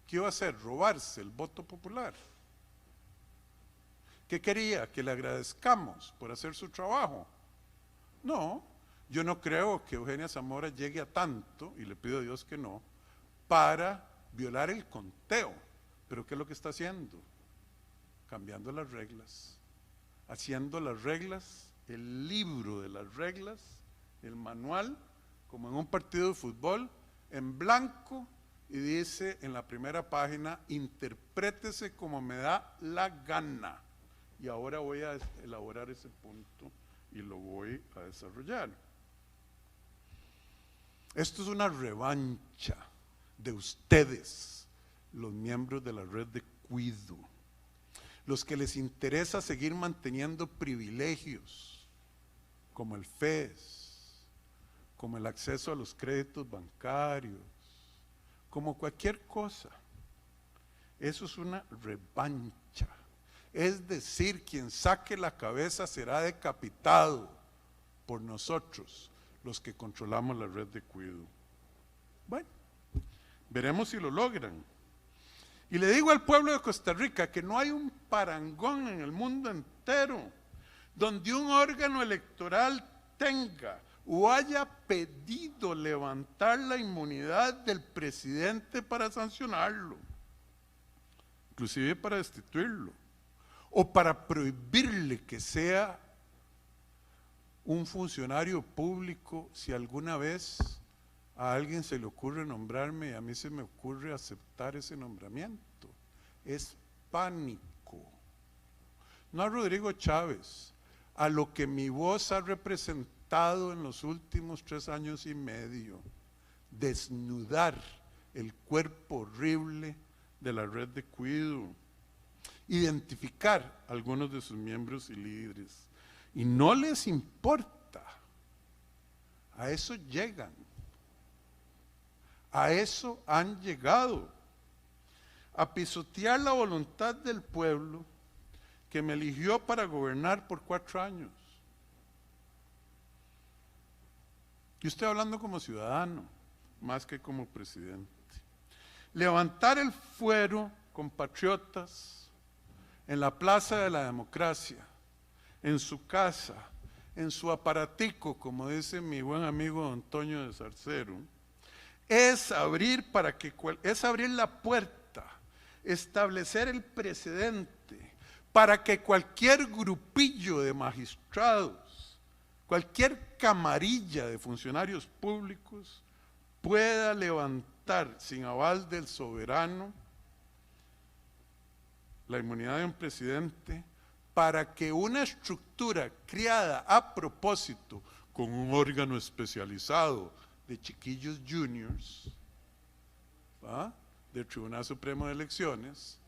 ¿Qué iba a hacer? Robarse el voto popular. ¿Qué quería? ¿Que le agradezcamos por hacer su trabajo? No, yo no creo que Eugenia Zamora llegue a tanto, y le pido a Dios que no, para violar el conteo. ¿Pero qué es lo que está haciendo? Cambiando las reglas, haciendo las reglas, el libro de las reglas, el manual, como en un partido de fútbol, en blanco, y dice en la primera página, interprétese como me da la gana. Y ahora voy a elaborar ese punto y lo voy a desarrollar. Esto es una revancha de ustedes, los miembros de la red de Cuido, los que les interesa seguir manteniendo privilegios como el FES, como el acceso a los créditos bancarios, como cualquier cosa. Eso es una revancha. Es decir, quien saque la cabeza será decapitado por nosotros, los que controlamos la red de Cuido. Bueno, veremos si lo logran. Y le digo al pueblo de Costa Rica que no hay un parangón en el mundo entero donde un órgano electoral tenga o haya pedido levantar la inmunidad del presidente para sancionarlo, inclusive para destituirlo, o para prohibirle que sea un funcionario público si alguna vez a alguien se le ocurre nombrarme y a mí se me ocurre aceptar ese nombramiento. Es pánico. No a Rodrigo Chávez, a lo que mi voz ha representado en los últimos 3 años y medio, desnudar el cuerpo horrible de la red de Cuido, identificar a algunos de sus miembros y líderes, y no les importa. A eso llegan, a eso han llegado, a pisotear la voluntad del pueblo que me eligió para gobernar por 4 años. Yo estoy hablando como ciudadano, más que como presidente. Levantar el fuero, compatriotas, en la Plaza de la Democracia, en su casa, en su aparatico, como dice mi buen amigo don Toño de Zarcero, es abrir la puerta, establecer el precedente para que cualquier grupillo de magistrados, cualquier camarilla de funcionarios públicos pueda levantar sin aval del soberano la inmunidad de un presidente, para que una estructura creada a propósito con un órgano especializado de de chiquillos juniors, ¿va?, del Tribunal Supremo de Elecciones,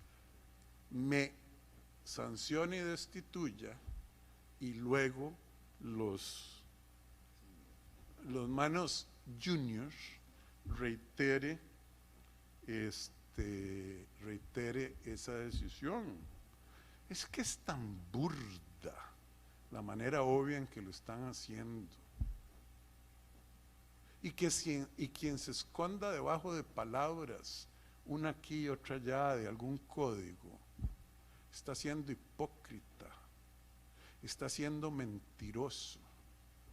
me sancione y destituya, y luego los manos juniors reitere esa decisión. Es que es tan burda la manera obvia en que lo están haciendo. Y quien se esconda debajo de palabras, una aquí y otra allá, de algún código, está siendo hipócrita, está siendo mentiroso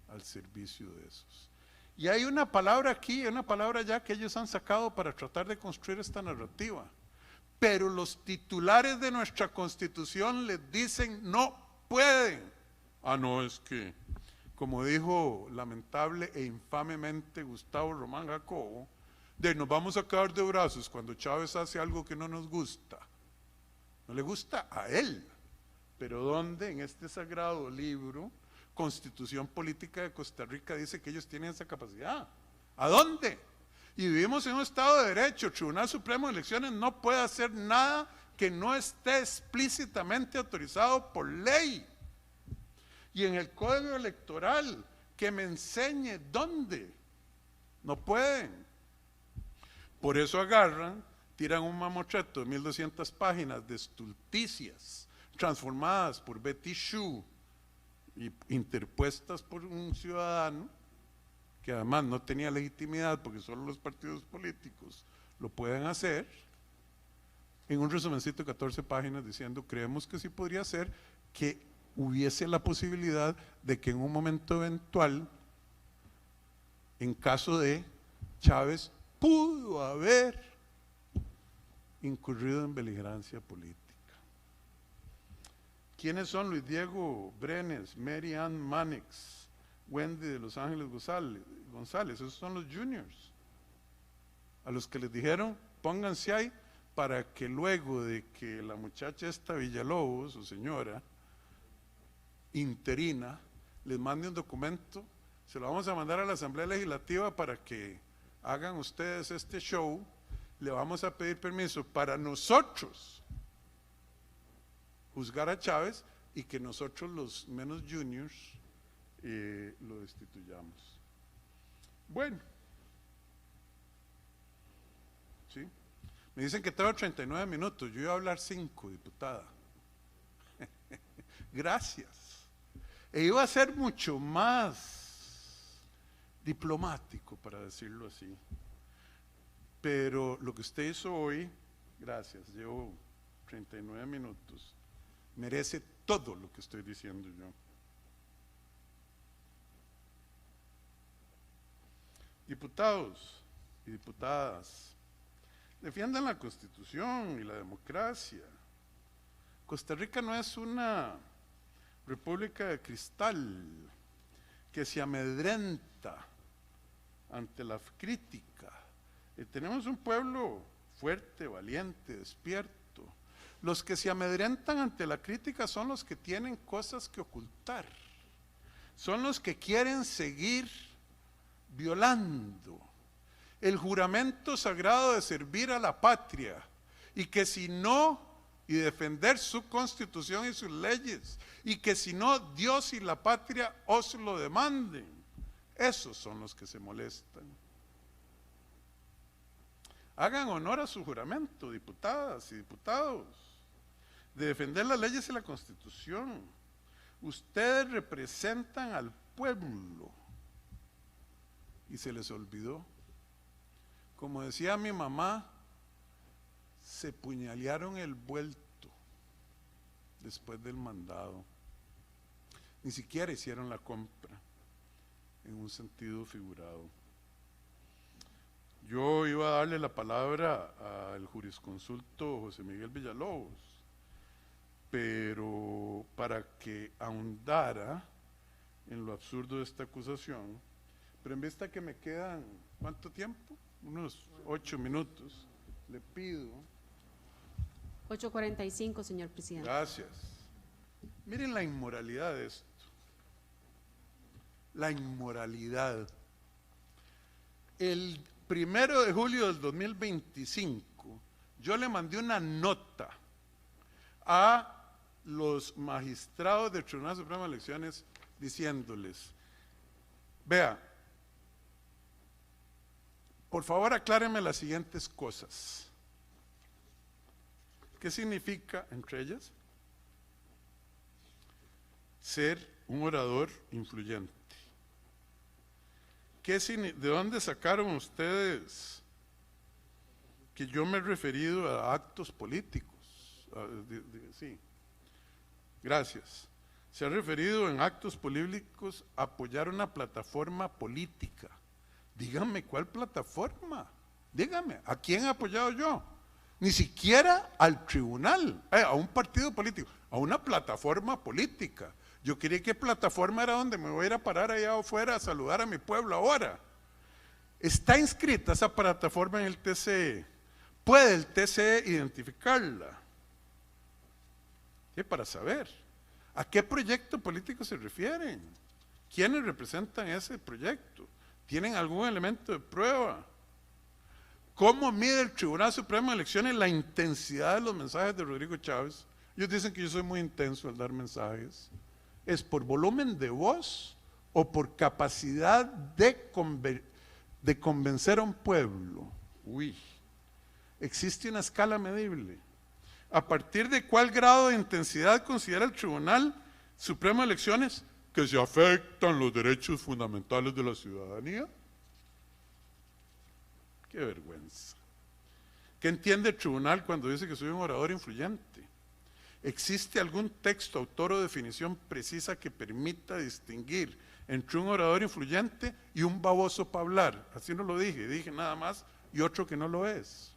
al servicio de esos. Y hay una palabra aquí y una palabra allá que ellos han sacado para tratar de construir esta narrativa. Pero los titulares de nuestra Constitución les dicen no pueden. Ah, no, es que, como dijo lamentable e infamemente Gustavo Román Jacobo, nos vamos a quedar de brazos cuando Chávez hace algo que no nos gusta. No le gusta a él, pero ¿dónde? En este sagrado libro, Constitución Política de Costa Rica, dice que ellos tienen esa capacidad. ¿A dónde? Y vivimos en un Estado de Derecho. El Tribunal Supremo de Elecciones no puede hacer nada que no esté explícitamente autorizado por ley. Y en el Código Electoral, que me enseñe dónde. No pueden. Por eso agarran, tiran un mamotreto de 1200 páginas de estulticias transformadas por Betty Shu y interpuestas por un ciudadano que además no tenía legitimidad porque solo los partidos políticos lo pueden hacer, en un resumencito de 14 páginas diciendo creemos que sí podría ser que hubiese la posibilidad de que en un momento eventual, en caso de Chávez, pudo haber incurrido en beligerancia política. ¿Quiénes son Luis Diego Brenes, Mary Ann Mannix, Wendy de Los Ángeles González? Esos son los juniors, a los que les dijeron pónganse ahí para que luego de que la muchacha esta Villalobos, su señora interina, les mande un documento, se lo vamos a mandar a la Asamblea Legislativa para que hagan ustedes este show, le vamos a pedir permiso para nosotros juzgar a Chávez y que nosotros los menos juniors lo destituyamos. Bueno, ¿sí? Me dicen que tengo 39 minutos, yo iba a hablar 5, diputada. Gracias. E iba a ser mucho más diplomático, para decirlo así. Pero lo que usted hizo hoy, gracias, llevo 39 minutos, merece todo lo que estoy diciendo yo. Diputados y diputadas, defiendan la Constitución y la democracia. Costa Rica no es una república de cristal que se amedrenta ante la crítica. Tenemos un pueblo fuerte, valiente, despierto. Los que se amedrentan ante la crítica son los que tienen cosas que ocultar. Son los que quieren seguir violando el juramento sagrado de servir a la patria y que si no, y defender su constitución y sus leyes, y que si no, Dios y la patria os lo demanden. Esos son los que se molestan. Hagan honor a su juramento, diputadas y diputados, de defender las leyes y la Constitución. Ustedes representan al pueblo y se les olvidó. Como decía mi mamá, se puñalearon el vuelto después del mandado. Ni siquiera hicieron la compra en un sentido figurado. Yo iba a darle la palabra al jurisconsulto José Miguel Villalobos, pero para que ahondara en lo absurdo de esta acusación, pero en vista que me quedan, ¿cuánto tiempo? Unos 8 minutos, le pido. 8:45, señor presidente. Gracias. Miren la inmoralidad de esto. La inmoralidad. El 1 de julio del 2025, yo le mandé una nota a los magistrados del Tribunal Supremo de Elecciones diciéndoles, vea, por favor aclárenme las siguientes cosas. ¿Qué significa, entre ellas, ser un orador influyente? ¿De dónde sacaron ustedes que yo me he referido a actos políticos? Sí, gracias. Se ha referido en actos políticos a apoyar una plataforma política. Díganme, ¿cuál plataforma? Díganme, ¿a quién he apoyado yo? Ni siquiera al tribunal, a un partido político, a una plataforma política. Yo creí que plataforma era donde me voy a ir a parar allá afuera a saludar a mi pueblo ahora. Está inscrita esa plataforma en el TCE. ¿Puede el TCE identificarla? ¿Sí? Para saber a qué proyecto político se refieren. ¿Quiénes representan ese proyecto? ¿Tienen algún elemento de prueba? ¿Cómo mide el Tribunal Supremo de Elecciones la intensidad de los mensajes de Rodrigo Chávez? Ellos dicen que yo soy muy intenso al dar mensajes. ¿Es por volumen de voz o por capacidad de convencer a un pueblo? Uy, existe una escala medible. ¿A partir de cuál grado de intensidad considera el Tribunal Supremo de Elecciones que se afectan los derechos fundamentales de la ciudadanía? ¡Qué vergüenza! ¿Qué entiende el tribunal cuando dice que soy un orador influyente? ¿Existe algún texto, autor o definición precisa que permita distinguir entre un orador influyente y un baboso para hablar? Así no lo dije nada más y otro que no lo es.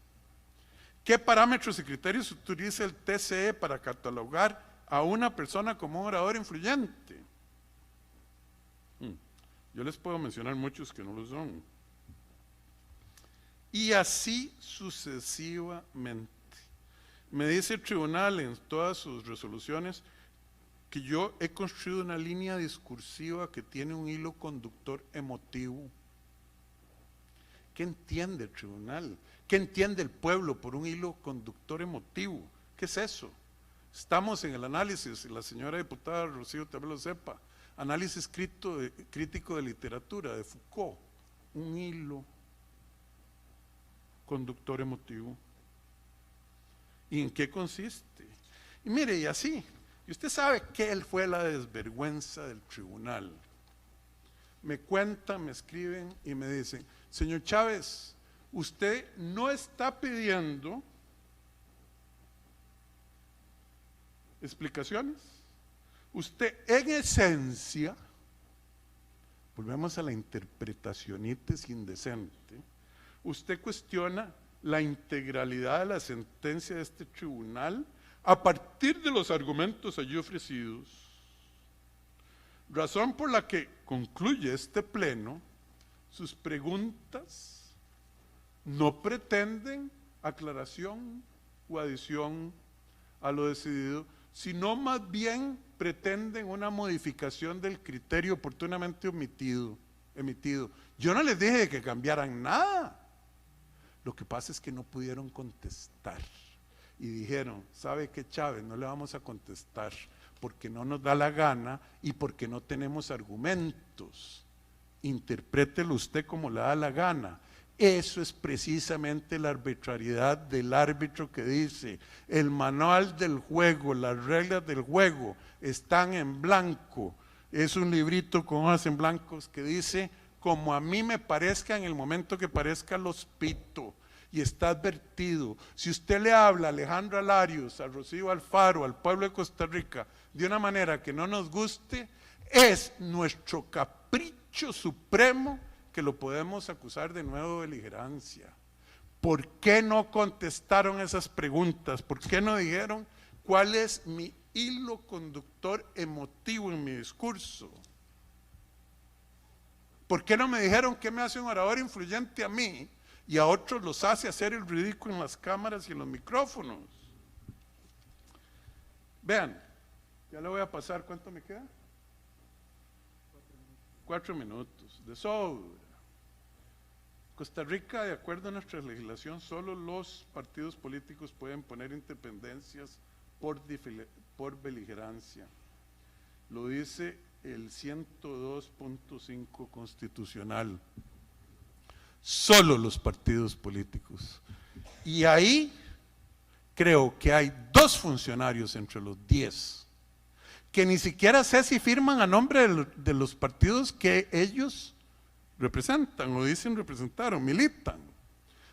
¿Qué parámetros y criterios utiliza el TCE para catalogar a una persona como un orador influyente? Yo les puedo mencionar muchos que no lo son. Y así sucesivamente. Me dice el tribunal en todas sus resoluciones que yo he construido una línea discursiva que tiene un hilo conductor emotivo. ¿Qué entiende el tribunal? ¿Qué entiende el pueblo por un hilo conductor emotivo? ¿Qué es eso? Estamos en el análisis, y la señora diputada Rocío también lo sepa, análisis crítico de literatura de Foucault, un hilo conductor emotivo. ¿Y en qué consiste? Y mire, y así, y usted sabe qué fue la desvergüenza del tribunal. Me cuentan, me escriben y me dicen, señor Chávez, usted no está pidiendo explicaciones. Usted en esencia, volvemos a la interpretacionitis indecente, usted cuestiona la integralidad de la sentencia de este tribunal a partir de los argumentos allí ofrecidos, razón por la que concluye este pleno, sus preguntas no pretenden aclaración o adición a lo decidido, sino más bien pretenden una modificación del criterio oportunamente emitido. Yo no les dije que cambiaran nada. Lo que pasa es que no pudieron contestar y dijeron, ¿sabe qué, Chávez? No le vamos a contestar porque no nos da la gana y porque no tenemos argumentos. Interprételo usted como le da la gana. Eso es precisamente la arbitrariedad del árbitro que dice, el manual del juego, las reglas del juego están en blanco. Es un librito con hojas en blancos que dice, como a mí me parezca en el momento que parezca los pito, y está advertido. Si usted le habla a Alejandra Larios, a Rocío Alfaro, al pueblo de Costa Rica, de una manera que no nos guste, es nuestro capricho supremo que lo podemos acusar de nuevo de beligerancia. ¿Por qué no contestaron esas preguntas? ¿Por qué no dijeron cuál es mi hilo conductor emotivo en mi discurso? ¿Por qué no me dijeron qué me hace un orador influyente a mí y a otros los hace hacer el ridículo en las cámaras y en los micrófonos? Vean, ya le voy a pasar, ¿cuánto me queda? 4 minutos, de sobra. Costa Rica, de acuerdo a nuestra legislación, solo los partidos políticos pueden poner interdependencias por beligerancia. Lo dice el 102.5 constitucional. Solo los partidos políticos. Y ahí creo que hay 2 funcionarios entre los 10 que ni siquiera sé si firman a nombre de los partidos que ellos representan o dicen representar o militan.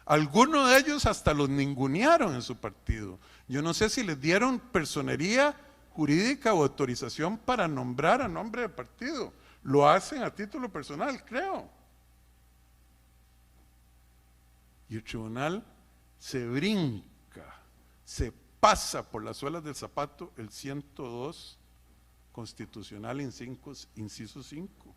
Algunos de ellos hasta los ningunearon en su partido. Yo no sé si les dieron personería jurídica o autorización para nombrar a nombre del partido. Lo hacen a título personal, creo. Y el tribunal se brinca, se pasa por las suelas del zapato el 102 constitucional inciso 5.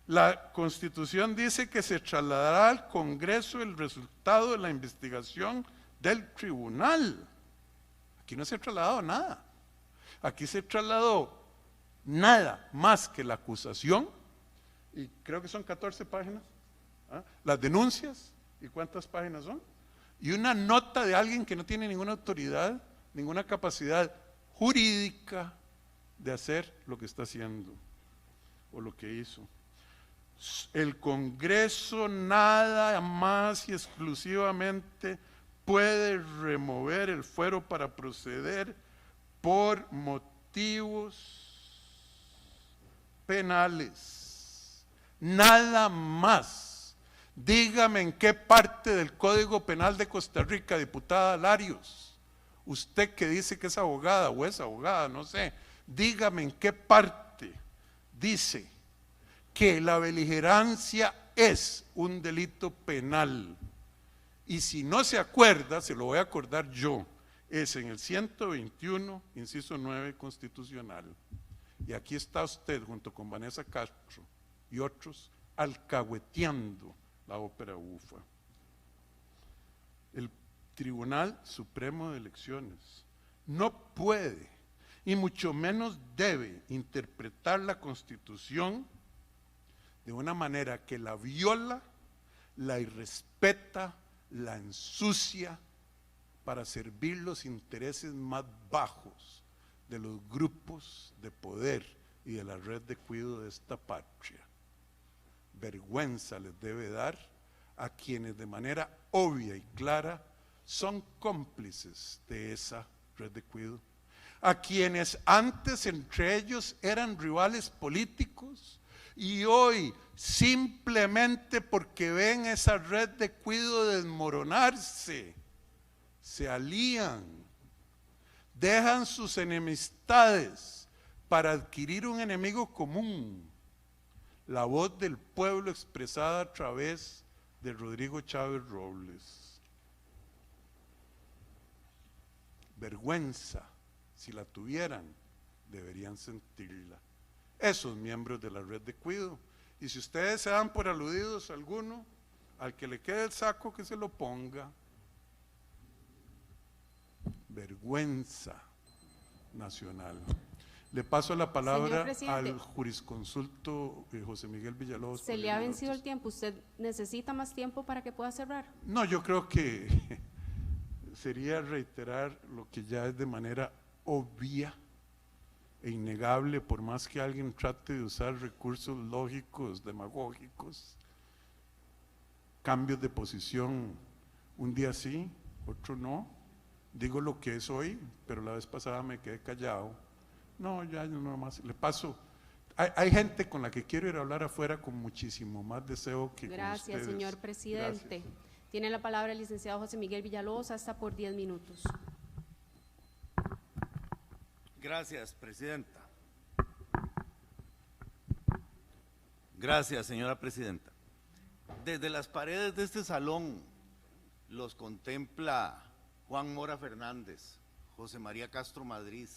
La Constitución dice que se trasladará al Congreso el resultado de la investigación del tribunal. Aquí no se ha trasladado nada. Aquí se trasladó nada más que la acusación, y creo que son 14 páginas, las denuncias, ¿y cuántas páginas son? Y una nota de alguien que no tiene ninguna autoridad, ninguna capacidad jurídica de hacer lo que está haciendo o lo que hizo. El Congreso nada más y exclusivamente puede remover el fuero para proceder por motivos penales. Nada más. Dígame en qué parte del Código Penal de Costa Rica, diputada Larios, usted que dice que es abogada o es abogada, no sé, dígame en qué parte dice que la beligerancia es un delito penal. Y si no se acuerda, se lo voy a acordar yo, es en el 121, inciso 9 constitucional. Y aquí está usted junto con Vanessa Castro y otros alcahueteando la ópera bufa. El Tribunal Supremo de Elecciones no puede, y mucho menos debe, interpretar la Constitución de una manera que la viola, la irrespeta, la ensucia para servir los intereses más bajos de los grupos de poder y de la red de cuidado de esta patria. Vergüenza les debe dar a quienes de manera obvia y clara son cómplices de esa red de cuidado, a quienes antes entre ellos eran rivales políticos y hoy simplemente porque ven esa red de cuidado desmoronarse, se alían, dejan sus enemistades para adquirir un enemigo común, la voz del pueblo expresada a través de Rodrigo Chávez Robles. Vergüenza, si la tuvieran, deberían sentirla. Esos miembros de la red de cuidado. Y si ustedes se dan por aludidos a alguno, al que le quede el saco que se lo ponga. Vergüenza nacional. Le paso la palabra al jurisconsulto José Miguel Villalobos. Se le ha vencido el tiempo. ¿Usted necesita más tiempo para que pueda cerrar? No, yo creo que sería reiterar lo que ya es de manera obvia e innegable, por más que alguien trate de usar recursos lógicos, demagógicos, cambios de posición, un día sí, otro no. Digo lo que es hoy, pero la vez pasada me quedé callado. No, ya no más, le paso. Hay gente con la que quiero ir a hablar afuera con muchísimo más deseo que con ustedes. Gracias, señor presidente. Gracias. Tiene la palabra el licenciado José Miguel Villalobos, hasta por 10 minutos. Gracias, presidenta. Gracias, señora presidenta. Desde las paredes de este salón los contempla Juan Mora Fernández, José María Castro Madrid,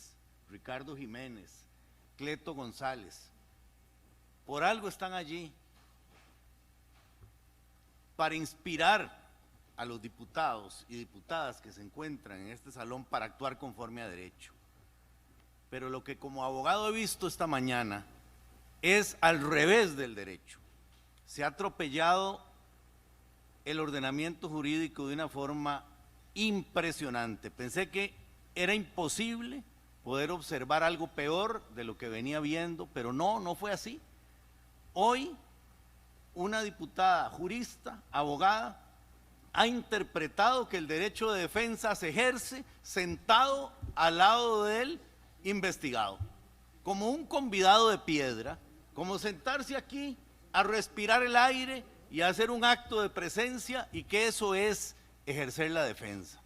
Ricardo Jiménez, Cleto González. Por algo están allí, para inspirar a los diputados y diputadas que se encuentran en este salón para actuar conforme a derecho. Pero lo que como abogado he visto esta mañana es al revés del derecho. se ha atropellado el ordenamiento jurídico de una forma impresionante. Pensé que era imposible poder observar algo peor de lo que venía viendo, pero no fue así. Hoy, una diputada jurista, abogada, ha interpretado que el derecho de defensa se ejerce sentado al lado del investigado, como un convidado de piedra, como sentarse aquí a respirar el aire y a hacer un acto de presencia, y que eso es ejercer la defensa.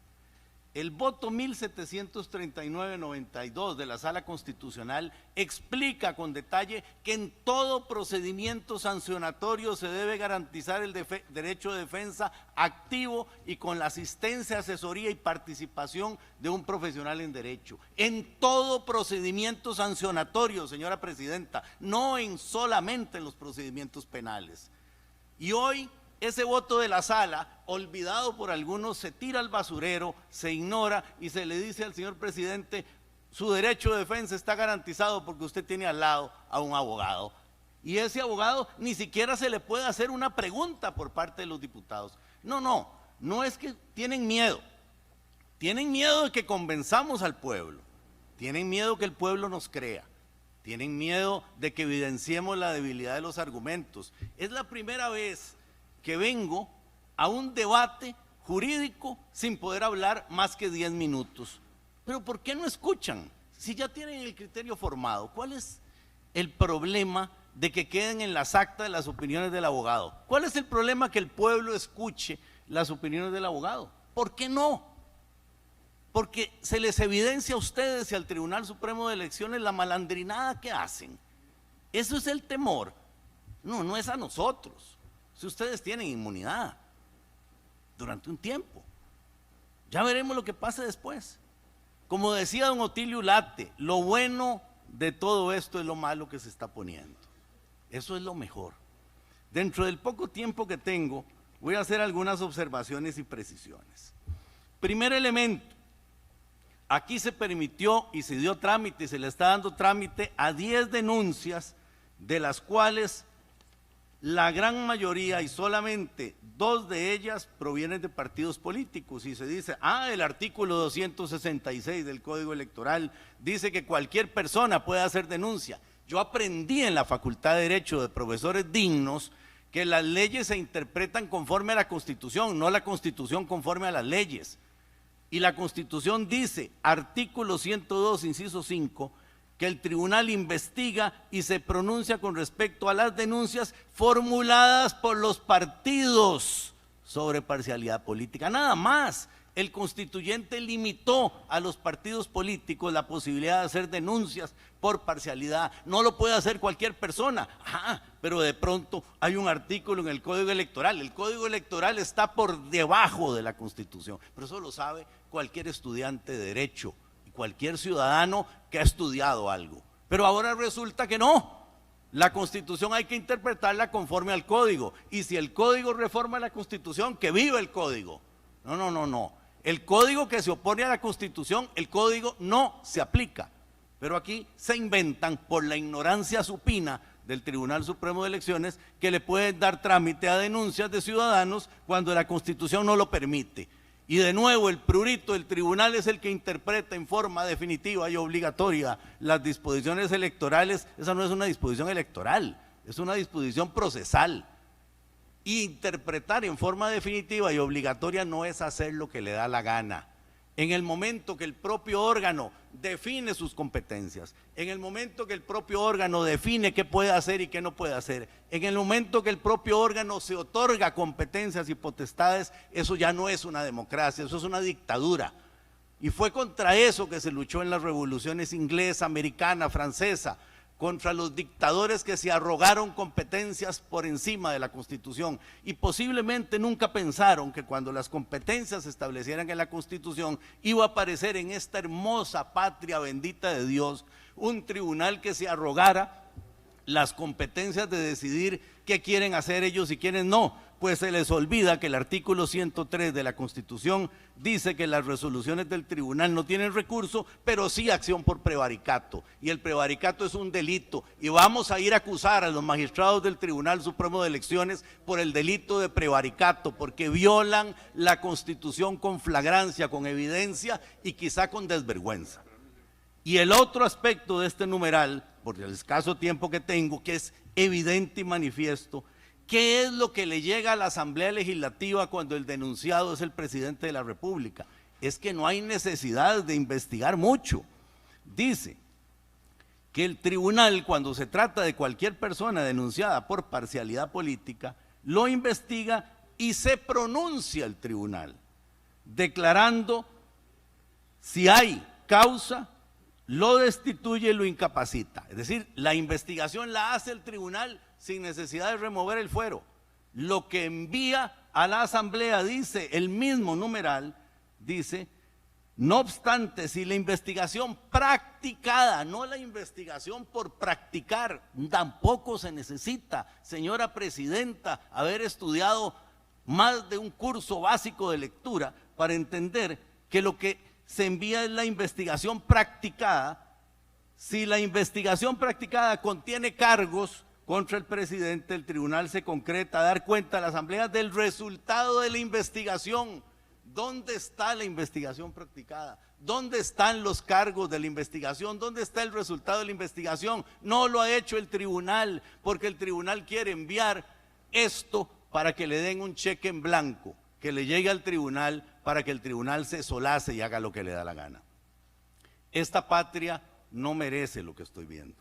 El voto 1739-92 de la Sala Constitucional explica con detalle que en todo procedimiento sancionatorio se debe garantizar el derecho de defensa activo y con la asistencia, asesoría y participación de un profesional en derecho. En todo procedimiento sancionatorio, señora presidenta, no en solamente en los procedimientos penales. Y hoy ese voto de la sala, olvidado por algunos, se tira al basurero, se ignora y se le dice al señor presidente: su derecho de defensa está garantizado porque usted tiene al lado a un abogado. Y ese abogado ni siquiera se le puede hacer una pregunta por parte de los diputados. No es que tienen miedo de que convenzamos al pueblo, tienen miedo que el pueblo nos crea, tienen miedo de que evidenciemos la debilidad de los argumentos. Es la primera vez que vengo a un debate jurídico sin poder hablar más que 10 minutos. Pero ¿por qué no escuchan? Si ya tienen el criterio formado, ¿cuál es el problema de que queden en las actas las opiniones del abogado? ¿Cuál es el problema que el pueblo escuche las opiniones del abogado? ¿Por qué no? Porque se les evidencia a ustedes y al Tribunal Supremo de Elecciones la malandrinada que hacen. Eso es el temor. No es a nosotros. Si ustedes tienen inmunidad durante un tiempo, ya veremos lo que pase después. Como decía don Otilio Ulate, lo bueno de todo esto es lo malo que se está poniendo. Eso es lo mejor. Dentro del poco tiempo que tengo, voy a hacer algunas observaciones y precisiones. Primer elemento, aquí se permitió y se dio trámite y se le está dando trámite a 10 denuncias, de las cuales la gran mayoría y solamente 2 de ellas provienen de partidos políticos, y se dice: el artículo 266 del Código Electoral dice que cualquier persona puede hacer denuncia. Yo aprendí en la Facultad de Derecho de profesores dignos que las leyes se interpretan conforme a la Constitución, no la Constitución conforme a las leyes. Y la Constitución dice, artículo 102, inciso 5, que el tribunal investiga y se pronuncia con respecto a las denuncias formuladas por los partidos sobre parcialidad política. Nada más, el constituyente limitó a los partidos políticos la posibilidad de hacer denuncias por parcialidad. No lo puede hacer cualquier persona. Pero de pronto hay un artículo en el Código Electoral. El Código Electoral está por debajo de la Constitución, pero eso lo sabe cualquier estudiante de Derecho, cualquier ciudadano que ha estudiado algo. Pero ahora resulta que no. La Constitución hay que interpretarla conforme al Código, y si el Código reforma la Constitución, que viva el Código. No. El Código que se opone a la Constitución, el Código no se aplica. Pero aquí se inventan, por la ignorancia supina del Tribunal Supremo de Elecciones, que le pueden dar trámite a denuncias de ciudadanos cuando la Constitución no lo permite. Y de nuevo, el prurito del tribunal es el que interpreta en forma definitiva y obligatoria las disposiciones electorales. Esa no es una disposición electoral, es una disposición procesal. Y interpretar en forma definitiva y obligatoria no es hacer lo que le da la gana. En el momento que el propio órgano define sus competencias, en el momento que el propio órgano define qué puede hacer y qué no puede hacer, en el momento que el propio órgano se otorga competencias y potestades, eso ya no es una democracia, eso es una dictadura. Y fue contra eso que se luchó en las revoluciones inglesa, americana, francesa, contra los dictadores que se arrogaron competencias por encima de la Constitución, y posiblemente nunca pensaron que cuando las competencias se establecieran en la Constitución iba a aparecer en esta hermosa patria bendita de Dios un tribunal que se arrogara las competencias de decidir qué quieren hacer ellos y quiénes no, pues se les olvida que el artículo 103 de la Constitución dice que las resoluciones del tribunal no tienen recurso, pero sí acción por prevaricato, y el prevaricato es un delito, y vamos a ir a acusar a los magistrados del Tribunal Supremo de Elecciones por el delito de prevaricato, porque violan la Constitución con flagrancia, con evidencia y quizá con desvergüenza. Y el otro aspecto de este numeral, por el escaso tiempo que tengo, que es evidente y manifiesto, ¿qué es lo que le llega a la Asamblea Legislativa cuando el denunciado es el presidente de la República? Es que no hay necesidad de investigar mucho. Dice que el tribunal, cuando se trata de cualquier persona denunciada por parcialidad política, lo investiga y se pronuncia el tribunal, declarando si hay causa, lo destituye y lo incapacita. Es decir, la investigación la hace el tribunal sin necesidad de remover el fuero. Lo que envía a la Asamblea, dice el mismo numeral, dice, no obstante, si la investigación practicada, no la investigación por practicar, tampoco se necesita, señora presidenta, haber estudiado más de un curso básico de lectura para entender que lo que se envía es la investigación practicada. Si la investigación practicada contiene cargos contra el presidente, el tribunal se concreta a dar cuenta a la Asamblea del resultado de la investigación. ¿Dónde está la investigación practicada? ¿Dónde están los cargos de la investigación? ¿Dónde está el resultado de la investigación? No lo ha hecho el tribunal, porque el tribunal quiere enviar esto para que le den un cheque en blanco, que le llegue al tribunal para que el tribunal se solace y haga lo que le da la gana. Esta patria no merece lo que estoy viendo.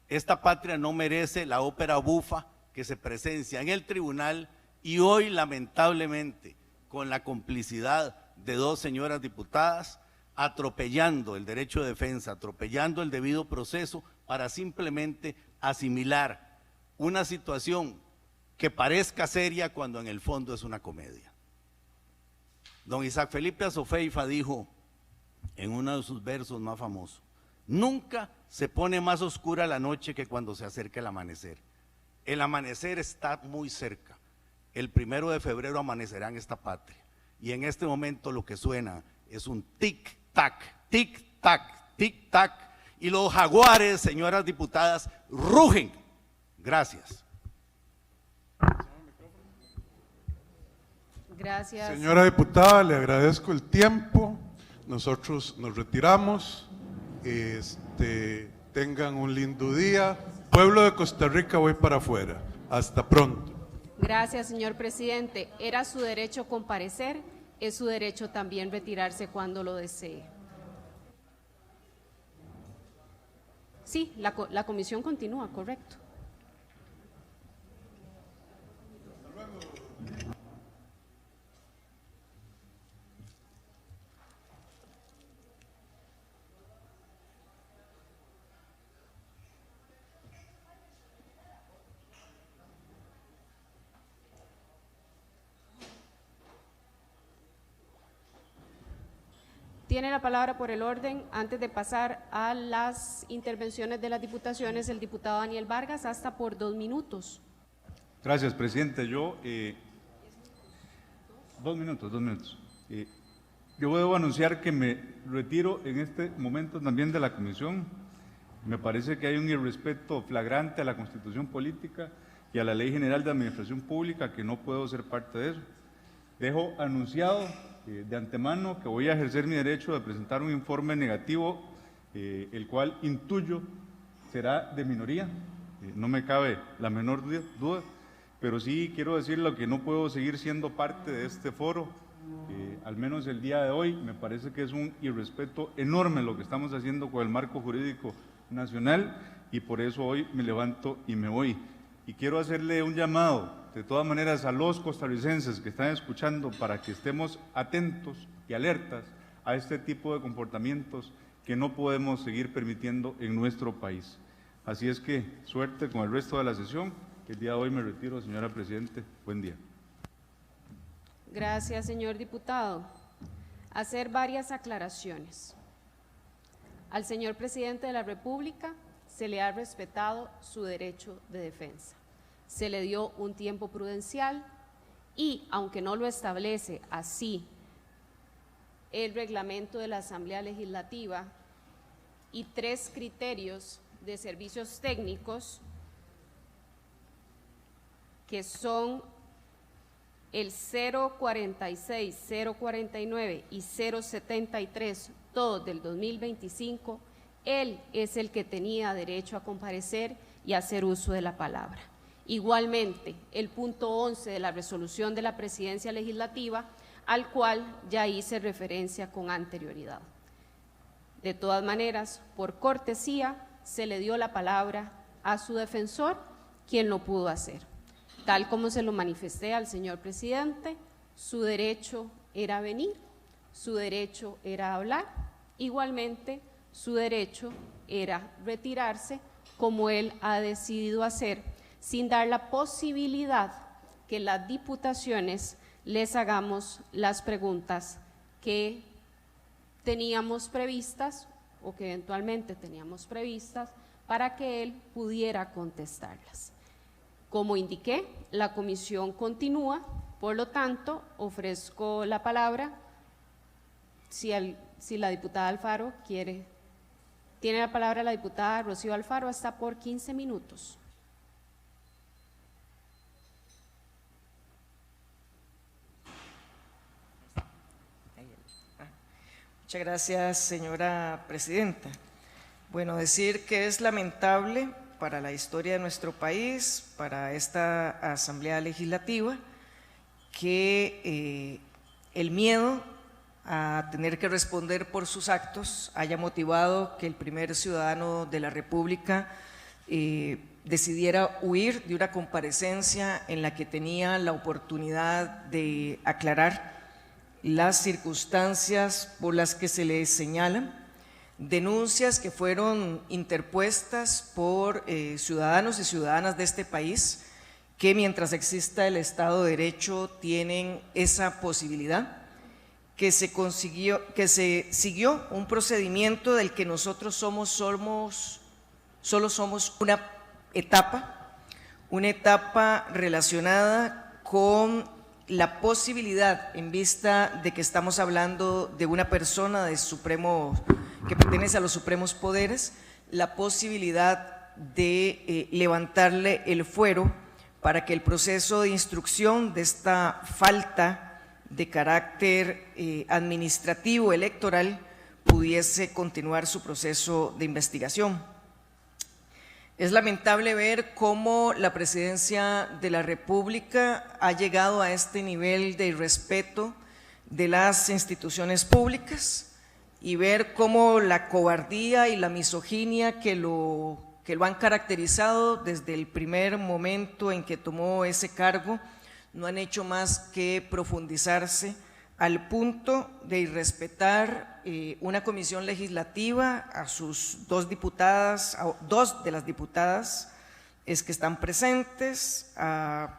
Esta patria no merece la ópera bufa que se presencia en el tribunal y hoy, lamentablemente, con la complicidad de dos señoras diputadas, atropellando el derecho de defensa, atropellando el debido proceso para simplemente asimilar una situación que parezca seria cuando en el fondo es una comedia. Don Isaac Felipe Azofeifa dijo en uno de sus versos más famosos: nunca se pone más oscura la noche que cuando se acerca el amanecer. El amanecer está muy cerca. El 1 de febrero amanecerá en esta patria. Y en este momento lo que suena es un tic-tac, tic-tac, tic-tac. Y los jaguares, señoras diputadas, rugen. Gracias. Gracias. Señora diputada, le agradezco el tiempo. Nosotros nos retiramos. Tengan un lindo día. Pueblo de Costa Rica, voy para afuera. Hasta pronto. Gracias, señor presidente. Era su derecho comparecer, es su derecho también retirarse cuando lo desee. Sí, la comisión continúa, correcto. Tiene la palabra por el orden, antes de pasar a las intervenciones de las diputaciones, el diputado Daniel Vargas, hasta por 2 minutos. Gracias, presidente. Yo, 2 minutos. Yo debo anunciar que me retiro en este momento también de la comisión. Me parece que hay un irrespeto flagrante a la Constitución Política y a la Ley General de Administración Pública, que no puedo ser parte de eso. Dejo anunciado de antemano que voy a ejercer mi derecho de presentar un informe negativo, el cual intuyo será de minoría, no me cabe la menor duda, pero sí quiero decirlo que no puedo seguir siendo parte de este foro, al menos el día de hoy. Me parece que es un irrespeto enorme lo que estamos haciendo con el marco jurídico nacional y por eso hoy me levanto y me voy. Y quiero hacerle un llamado, de todas maneras, a los costarricenses que están escuchando para que estemos atentos y alertas a este tipo de comportamientos que no podemos seguir permitiendo en nuestro país. Así es que suerte con el resto de la sesión. El día de hoy me retiro, señora Presidente. Buen día. Gracias, señor diputado. Hacer varias aclaraciones. Al señor presidente de la República se le ha respetado su derecho de defensa. Se le dio un tiempo prudencial y aunque no lo establece así el reglamento de la Asamblea Legislativa y 3 criterios de servicios técnicos que son el 046, 049 y 073, todos del 2025, él es el que tenía derecho a comparecer y a hacer uso de la palabra. Igualmente, el punto 11 de la resolución de la Presidencia Legislativa, al cual ya hice referencia con anterioridad. De todas maneras, por cortesía, se le dio la palabra a su defensor, quien lo pudo hacer. Tal como se lo manifesté al señor presidente, su derecho era venir, su derecho era hablar, igualmente su derecho era retirarse, como él ha decidido hacer, sin dar la posibilidad que las diputaciones les hagamos las preguntas que teníamos previstas o que eventualmente teníamos previstas para que él pudiera contestarlas. Como indiqué, la comisión continúa, por lo tanto, ofrezco la palabra si la diputada Alfaro quiere. Tiene la palabra la diputada Rocío Alfaro, hasta por 15 minutos. Muchas gracias, señora presidenta. Bueno, decir que es lamentable para la historia de nuestro país, para esta Asamblea Legislativa, que el miedo a tener que responder por sus actos haya motivado que el primer ciudadano de la República decidiera huir de una comparecencia en la que tenía la oportunidad de aclarar las circunstancias por las que se le señalan, denuncias que fueron interpuestas por ciudadanos y ciudadanas de este país que mientras exista el Estado de Derecho tienen esa posibilidad, que se siguió un procedimiento del que nosotros solo somos una etapa relacionada con la posibilidad, en vista de que estamos hablando de una persona que pertenece a los supremos poderes, la posibilidad de levantarle el fuero para que el proceso de instrucción de esta falta de carácter administrativo electoral pudiese continuar su proceso de investigación. Es lamentable ver cómo la Presidencia de la República ha llegado a este nivel de irrespeto de las instituciones públicas y ver cómo la cobardía y la misoginia que lo han caracterizado desde el primer momento en que tomó ese cargo no han hecho más que profundizarse al punto de irrespetar una comisión legislativa, a sus 2 diputadas, a 2 de las diputadas que están presentes, a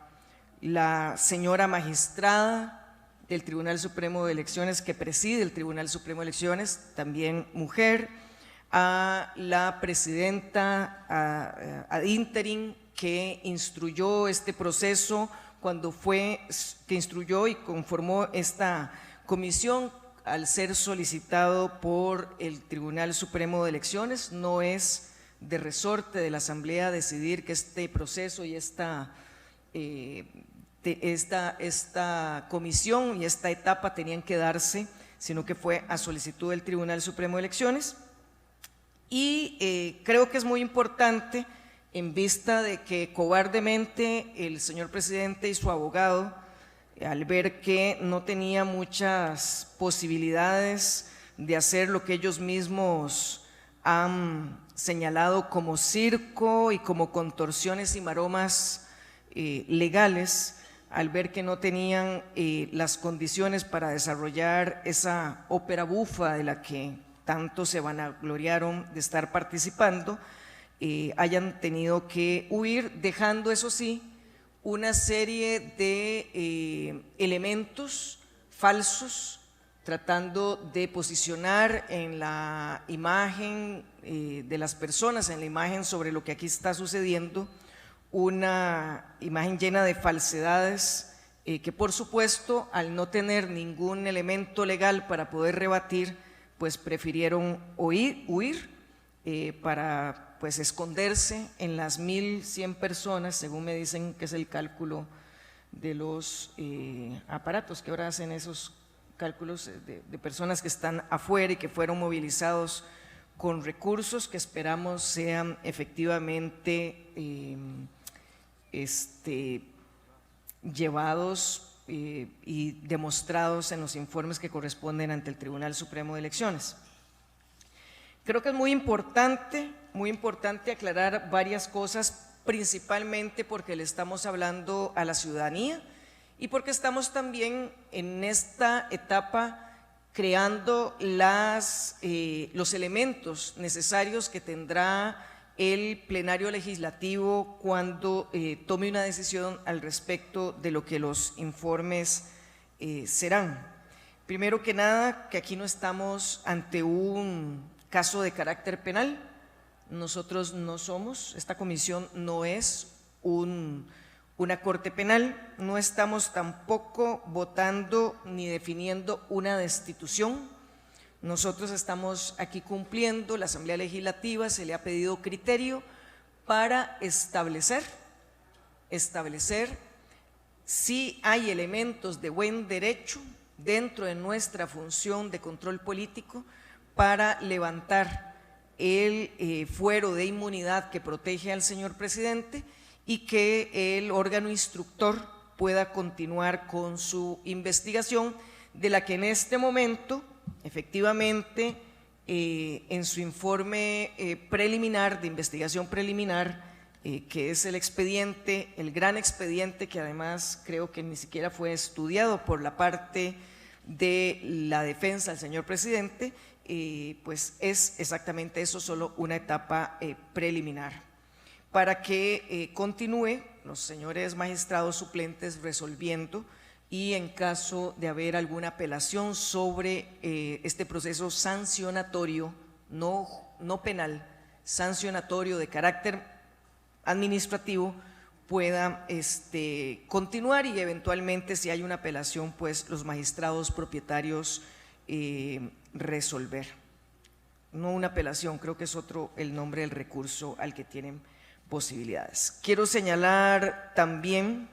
la señora magistrada del Tribunal Supremo de Elecciones que preside el Tribunal Supremo de Elecciones, también mujer, a la presidenta ad interim que instruyó este proceso que instruyó y conformó esta comisión al ser solicitado por el Tribunal Supremo de Elecciones. No es de resorte de la Asamblea decidir que este proceso y esta comisión y esta etapa tenían que darse, sino que fue a solicitud del Tribunal Supremo de Elecciones. Y creo que es muy importante, en vista de que cobardemente el señor presidente y su abogado, al ver que no tenía muchas posibilidades de hacer lo que ellos mismos han señalado como circo y como contorsiones y maromas legales, al ver que no tenían las condiciones para desarrollar esa ópera bufa de la que tanto se vanagloriaron de estar participando, hayan tenido que huir, dejando, eso sí, una serie de elementos falsos, tratando de posicionar en la imagen de las personas, en la imagen sobre lo que aquí está sucediendo, una imagen llena de falsedades que por supuesto, al no tener ningún elemento legal para poder rebatir, pues prefirieron huir para pues esconderse en las 1.100 personas, según me dicen que es el cálculo de los aparatos que ahora hacen esos cálculos de personas que están afuera y que fueron movilizados con recursos que esperamos sean efectivamente llevados y demostrados en los informes que corresponden ante el Tribunal Supremo de Elecciones. Creo que es muy importante aclarar varias cosas, principalmente porque le estamos hablando a la ciudadanía y porque estamos también en esta etapa creando los elementos necesarios que tendrá el plenario legislativo cuando tome una decisión al respecto de lo que los informes serán. Primero que nada, que aquí no estamos ante un caso de carácter penal. Nosotros no somos, esta comisión no es una corte penal, no estamos tampoco votando ni definiendo una destitución. Nosotros estamos aquí cumpliendo, la Asamblea Legislativa se le ha pedido criterio para establecer si hay elementos de buen derecho dentro de nuestra función de control político para levantar el fuero de inmunidad que protege al señor presidente y que el órgano instructor pueda continuar con su investigación, de la que en este momento, efectivamente, en su informe preliminar, de investigación preliminar, que es el expediente, el gran expediente que además creo que ni siquiera fue estudiado por la parte de la defensa del señor presidente, pues es exactamente eso, solo una etapa preliminar, para que continúe los señores magistrados suplentes resolviendo y en caso de haber alguna apelación sobre este proceso sancionatorio, no penal, sancionatorio de carácter administrativo, pueda continuar y eventualmente si hay una apelación, pues los magistrados propietarios resolver. No una apelación, creo que es otro el nombre del recurso al que tienen posibilidades. Quiero señalar también,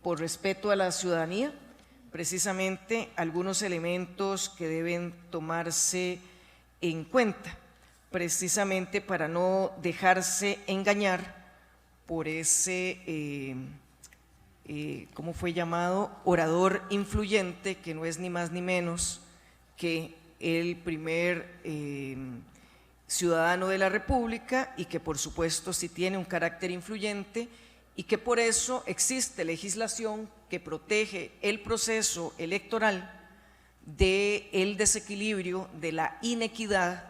por respeto a la ciudadanía, precisamente algunos elementos que deben tomarse en cuenta, precisamente para no dejarse engañar por ese, ¿cómo fue llamado?, orador influyente, que no es ni más ni menos que el primer ciudadano de la República y que por supuesto sí tiene un carácter influyente y que por eso existe legislación que protege el proceso electoral del desequilibrio, de la inequidad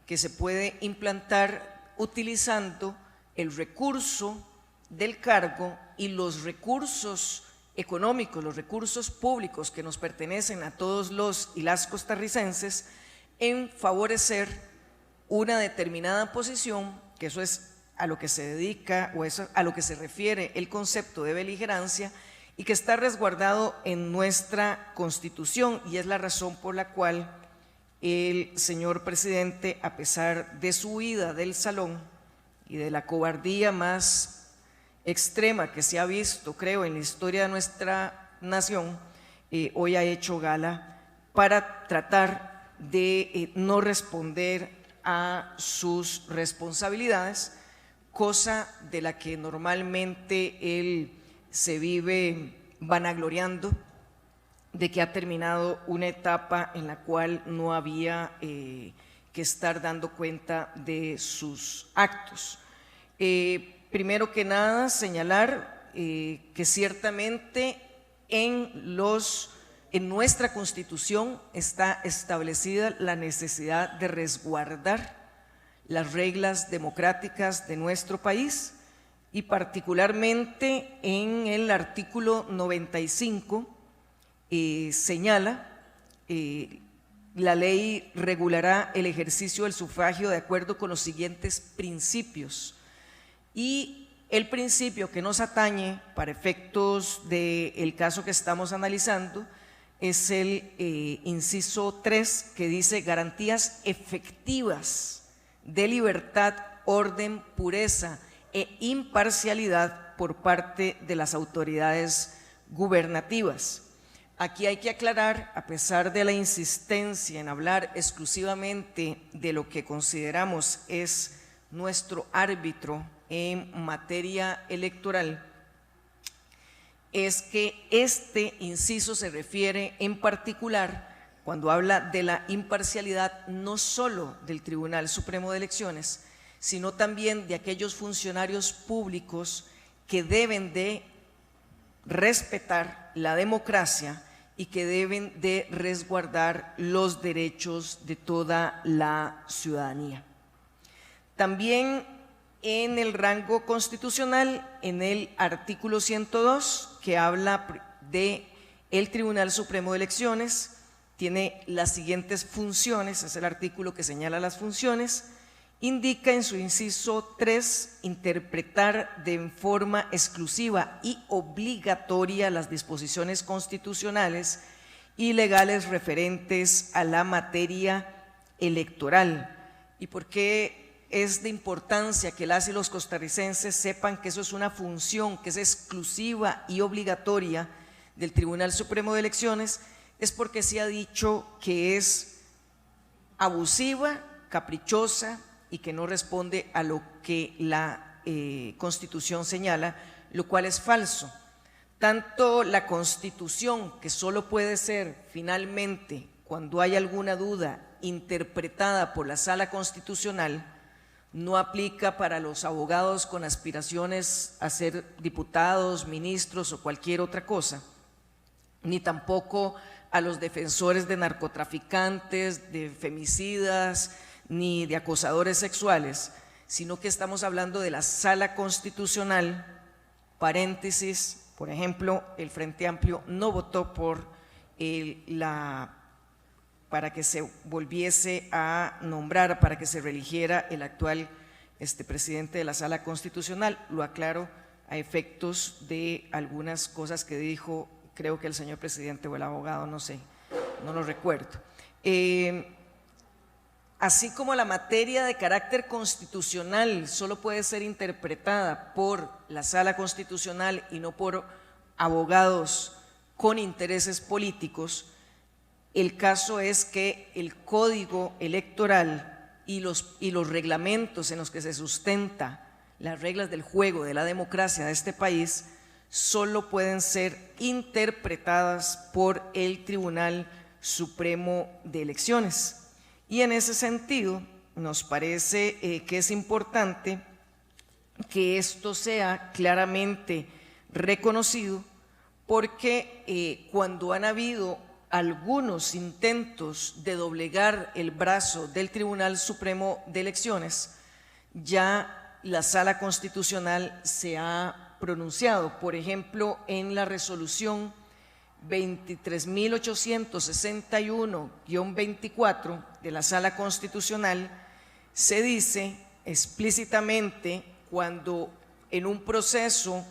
que se puede implantar utilizando el recurso del cargo y los recursos económicos, los recursos públicos que nos pertenecen a todos los y las costarricenses en favorecer una determinada posición, que eso es a lo que se dedica o eso a lo que se refiere el concepto de beligerancia y que está resguardado en nuestra Constitución, y es la razón por la cual el señor presidente, a pesar de su huida del salón y de la cobardía más extrema que se ha visto, creo, en la historia de nuestra nación, hoy ha hecho gala para tratar de no responder a sus responsabilidades, cosa de la que normalmente él se vive vanagloriando, de que ha terminado una etapa en la cual no había que estar dando cuenta de sus actos. Primero que nada, señalar que ciertamente en nuestra Constitución está establecida la necesidad de resguardar las reglas democráticas de nuestro país y particularmente en el artículo 95 señala la ley regulará el ejercicio del sufragio de acuerdo con los siguientes principios, y El principio que nos atañe para efectos del caso que estamos analizando es el inciso 3, que dice garantías efectivas de libertad, orden, pureza e imparcialidad por parte de las autoridades gubernativas. Aquí hay que aclarar, a pesar de la insistencia en hablar exclusivamente de lo que consideramos es nuestro árbitro en materia electoral, es que este inciso se refiere en particular, cuando habla de la imparcialidad, no solo del Tribunal Supremo de Elecciones, sino también de aquellos funcionarios públicos que deben de respetar la democracia y que deben de resguardar los derechos de toda la ciudadanía. También en el rango constitucional, en el artículo 102, que habla de el Tribunal Supremo de Elecciones, tiene las siguientes funciones, es el artículo que señala las funciones, indica en su inciso 3 interpretar de forma exclusiva y obligatoria las disposiciones constitucionales y legales referentes a la materia electoral. ¿Y por qué es de importancia que las y los costarricenses sepan que eso es una función que es exclusiva y obligatoria del Tribunal Supremo de Elecciones? Es porque se ha dicho que es abusiva, caprichosa y que no responde a lo que la Constitución señala, lo cual es falso. Tanto la Constitución, que solo puede ser finalmente, cuando hay alguna duda, interpretada por la Sala Constitucional, no aplica para los abogados con aspiraciones a ser diputados, ministros o cualquier otra cosa, ni tampoco a los defensores de narcotraficantes, de femicidas, ni de acosadores sexuales, sino que estamos hablando de la Sala Constitucional, paréntesis, por ejemplo, el Frente Amplio no votó por para que se volviese a nombrar, para que se reeligiera el actual presidente de la Sala Constitucional. Lo aclaro a efectos de algunas cosas que dijo, creo que el señor presidente o el abogado, no sé, no lo recuerdo. Así como la materia de carácter constitucional solo puede ser interpretada por la Sala Constitucional y no por abogados con intereses políticos, el caso es que el Código Electoral y los reglamentos en los que se sustenta las reglas del juego de la democracia de este país solo pueden ser interpretadas por el Tribunal Supremo de Elecciones. Y en ese sentido nos parece que es importante que esto sea claramente reconocido, porque cuando han habido algunos intentos de doblegar el brazo del Tribunal Supremo de Elecciones, ya la Sala Constitucional se ha pronunciado. Por ejemplo, en la resolución 23.861-24 de la Sala Constitucional se dice explícitamente, cuando en un proceso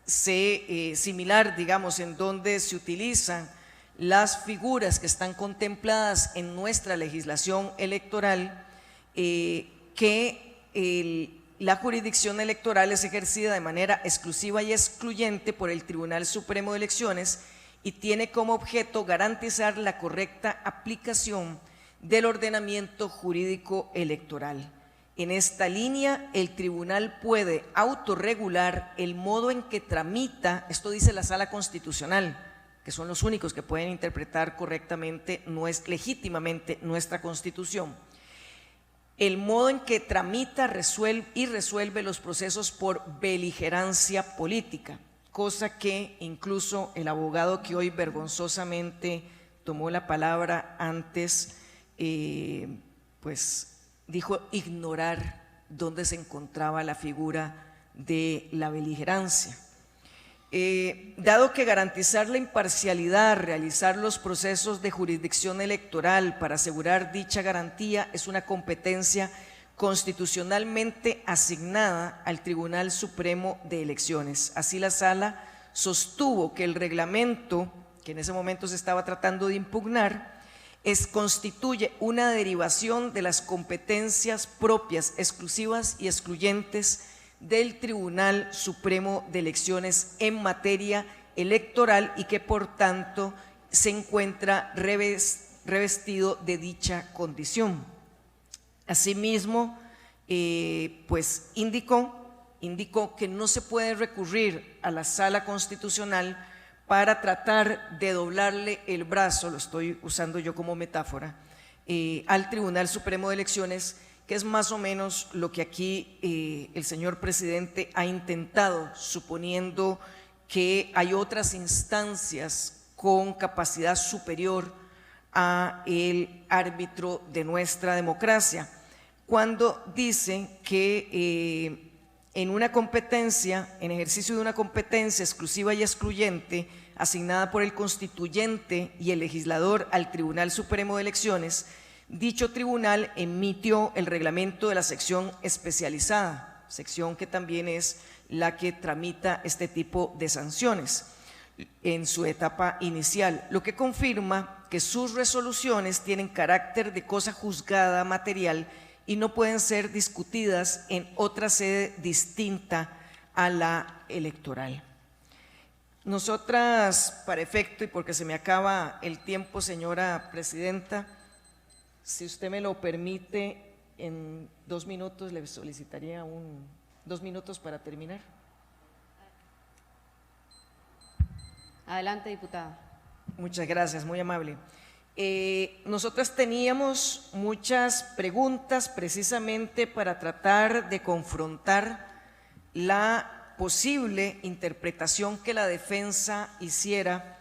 similar, digamos, en donde se utilizan las figuras que están contempladas en nuestra legislación electoral, que la jurisdicción electoral es ejercida de manera exclusiva y excluyente por el Tribunal Supremo de Elecciones y tiene como objeto garantizar la correcta aplicación del ordenamiento jurídico electoral. En esta línea, el tribunal puede autorregular el modo en que tramita, esto dice la Sala Constitucional, que son los únicos que pueden interpretar correctamente, legítimamente nuestra Constitución, el modo en que tramita y resuelve los procesos por beligerancia política, cosa que incluso el abogado que hoy vergonzosamente tomó la palabra antes, pues dijo ignorar dónde se encontraba la figura de la beligerancia. Dado que garantizar la imparcialidad, realizar los procesos de jurisdicción electoral para asegurar dicha garantía es una competencia constitucionalmente asignada al Tribunal Supremo de Elecciones. Así la Sala sostuvo que el reglamento que en ese momento se estaba tratando de impugnar constituye una derivación de las competencias propias, exclusivas y excluyentes del Tribunal Supremo de Elecciones en materia electoral y que por tanto se encuentra revestido de dicha condición. Asimismo, pues indicó que no se puede recurrir a la Sala Constitucional para tratar de doblarle el brazo, lo estoy usando yo como metáfora, al Tribunal Supremo de Elecciones, que es más o menos lo que aquí el señor presidente ha intentado, suponiendo que hay otras instancias con capacidad superior a el árbitro de nuestra democracia, cuando dice que en una competencia, en ejercicio de una competencia exclusiva y excluyente asignada por el constituyente y el legislador al Tribunal Supremo de Elecciones, dicho tribunal emitió el reglamento de la sección especializada, sección que también es la que tramita este tipo de sanciones en su etapa inicial, lo que confirma que sus resoluciones tienen carácter de cosa juzgada material y no pueden ser discutidas en otra sede distinta a la electoral. Nosotras, para efecto y porque se me acaba el tiempo, señora presidenta, si usted me lo permite, en 2 minutos le solicitaría 2 minutos para terminar. Adelante, diputada. Muchas gracias, muy amable. Nosotras teníamos muchas preguntas precisamente para tratar de confrontar la posible interpretación que la defensa hiciera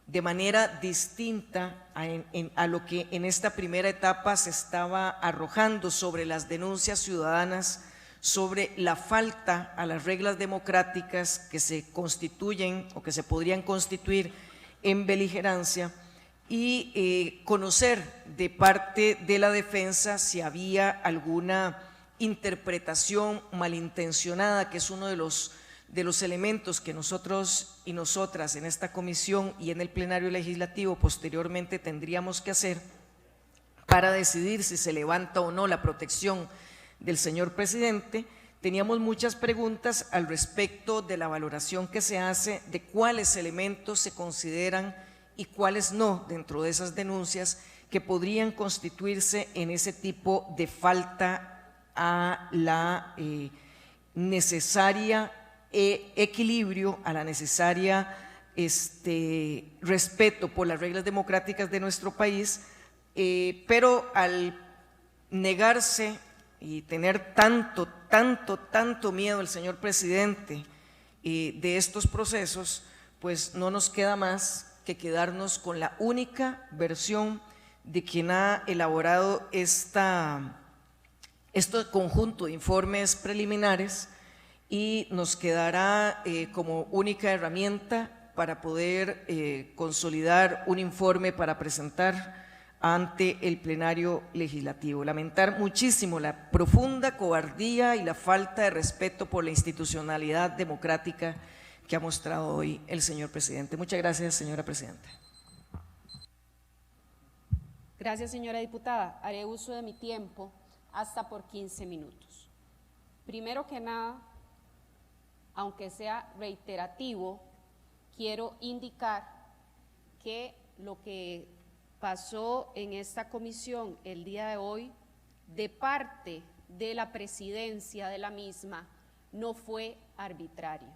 de manera distinta a lo que en esta primera etapa se estaba arrojando sobre las denuncias ciudadanas, sobre la falta a las reglas democráticas que se constituyen o que se podrían constituir en beligerancia, y conocer de parte de la defensa si había alguna interpretación malintencionada, que es uno de los elementos que nosotros y nosotras en esta comisión y en el plenario legislativo posteriormente tendríamos que hacer para decidir si se levanta o no la protección del señor presidente. Teníamos muchas preguntas al respecto de la valoración que se hace de cuáles elementos se consideran y cuáles no dentro de esas denuncias que podrían constituirse en ese tipo de falta a la necesaria equilibrio, a la necesaria respeto por las reglas democráticas de nuestro país, pero al negarse y tener tanto miedo el señor presidente de estos procesos, pues no nos queda más que quedarnos con la única versión de quien ha elaborado este conjunto de informes preliminares, y nos quedará como única herramienta para poder consolidar un informe para presentar ante el plenario legislativo. Lamentar muchísimo la profunda cobardía y la falta de respeto por la institucionalidad democrática que ha mostrado hoy el señor presidente. Muchas gracias, señora presidenta. Gracias, señora diputada. Haré uso de mi tiempo hasta por 15 minutos. Primero que nada, aunque sea reiterativo, quiero indicar que lo que pasó en esta comisión el día de hoy, de parte de la presidencia de la misma, no fue arbitrario.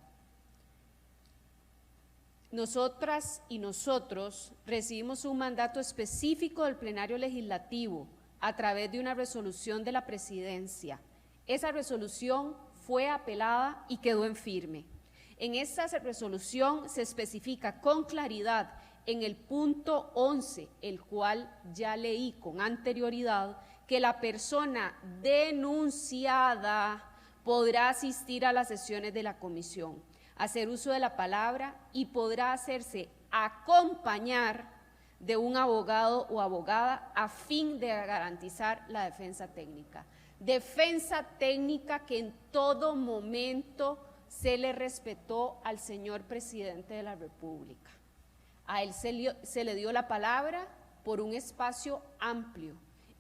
Nosotras y nosotros recibimos un mandato específico del plenario legislativo a través de una resolución de la presidencia. Esa resolución fue apelada y quedó en firme. En esta resolución se especifica con claridad en el punto 11, el cual ya leí con anterioridad, que la persona denunciada podrá asistir a las sesiones de la comisión, hacer uso de la palabra y podrá hacerse acompañar de un abogado o abogada a fin de garantizar la defensa técnica. defensa técnica que en todo momento se le respetó al señor presidente de la República. A él se le dio la palabra por un espacio amplio.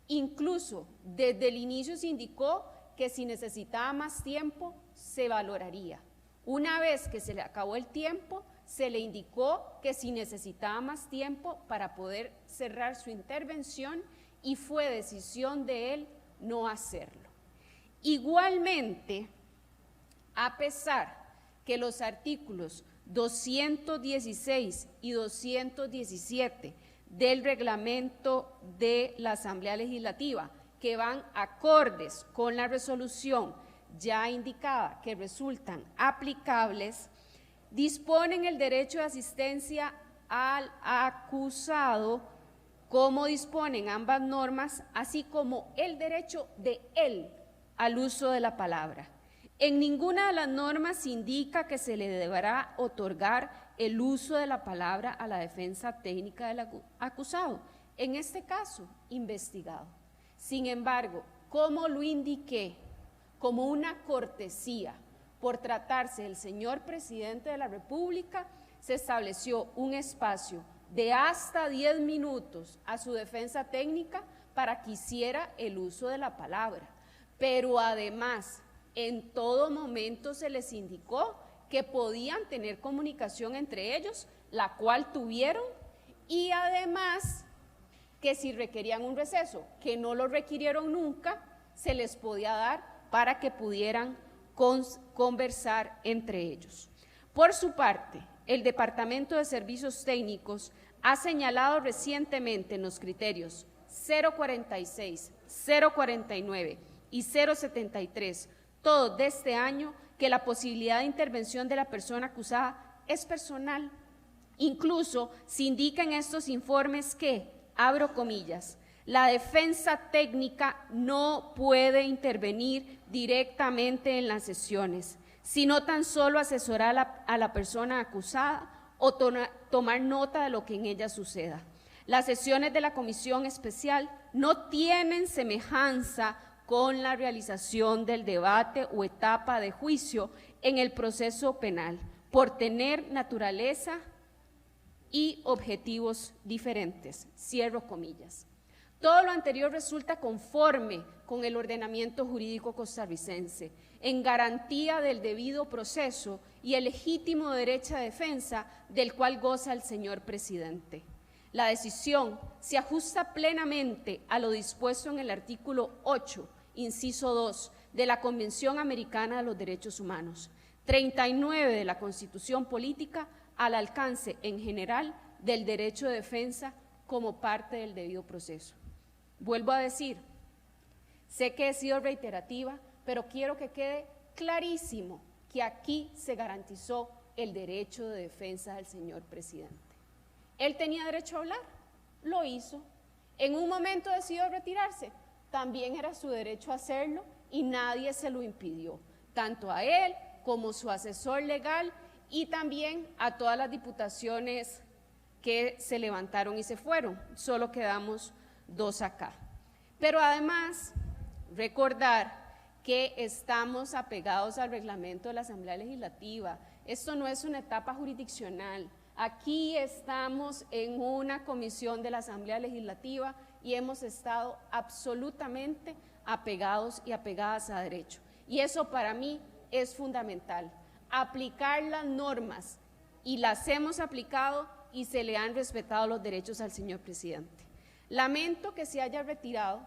Incluso desde el inicio se indicó que si necesitaba más tiempo, se valoraría. Una vez que se le acabó el tiempo, se le indicó que si necesitaba más tiempo para poder cerrar su intervención y fue decisión de él no hacerlo. Igualmente, a pesar que los artículos 216 y 217 del reglamento de la Asamblea Legislativa, que van acordes con la resolución ya indicada que resultan aplicables, disponen el derecho de asistencia al acusado, como disponen ambas normas, así como el derecho de él al uso de la palabra. En ninguna de las normas indica que se le deberá otorgar el uso de la palabra a la defensa técnica del acusado, en este caso, investigado. Sin embargo, como lo indiqué, como una cortesía por tratarse del señor presidente de la República, se estableció un espacio de hasta 10 minutos a su defensa técnica para que hiciera el uso de la palabra. Pero además, en todo momento se les indicó que podían tener comunicación entre ellos, la cual tuvieron, y además que si requerían un receso, que no lo requirieron nunca, se les podía dar para que pudieran conversar entre ellos. Por su parte, el Departamento de Servicios Técnicos ha señalado recientemente en los criterios 046, 049 y 073, todos de este año, que la posibilidad de intervención de la persona acusada es personal. Incluso se indica en estos informes que, abro comillas, la defensa técnica no puede intervenir directamente en las sesiones, sino tan solo asesorar a la persona acusada o tomar nota de lo que en ella suceda. Las sesiones de la comisión especial no tienen semejanza con la realización del debate o etapa de juicio en el proceso penal, por tener naturaleza y objetivos diferentes. Cierro comillas. Todo lo anterior resulta conforme con el ordenamiento jurídico costarricense, en garantía del debido proceso y el legítimo derecho de defensa del cual goza el señor presidente. La decisión se ajusta plenamente a lo dispuesto en el artículo 8, inciso 2, de la Convención Americana de los Derechos Humanos, 39 de la Constitución Política, al alcance en general del derecho de defensa como parte del debido proceso. Vuelvo a decir, sé que he sido reiterativa, pero quiero que quede clarísimo que aquí se garantizó el derecho de defensa del señor presidente. Él tenía derecho a hablar, lo hizo. En un momento decidió retirarse, también era su derecho a hacerlo y nadie se lo impidió, tanto a él como su asesor legal y también a todas las diputaciones que se levantaron y se fueron. Solo quedamos 2 acá. Pero además, recordar que estamos apegados al reglamento de la Asamblea Legislativa. Esto no es una etapa jurisdiccional. Aquí estamos en una comisión de la Asamblea Legislativa y hemos estado absolutamente apegados y apegadas a derecho. Y eso para mí es fundamental. Aplicar las normas, y las hemos aplicado y se le han respetado los derechos al señor presidente. Lamento que se haya retirado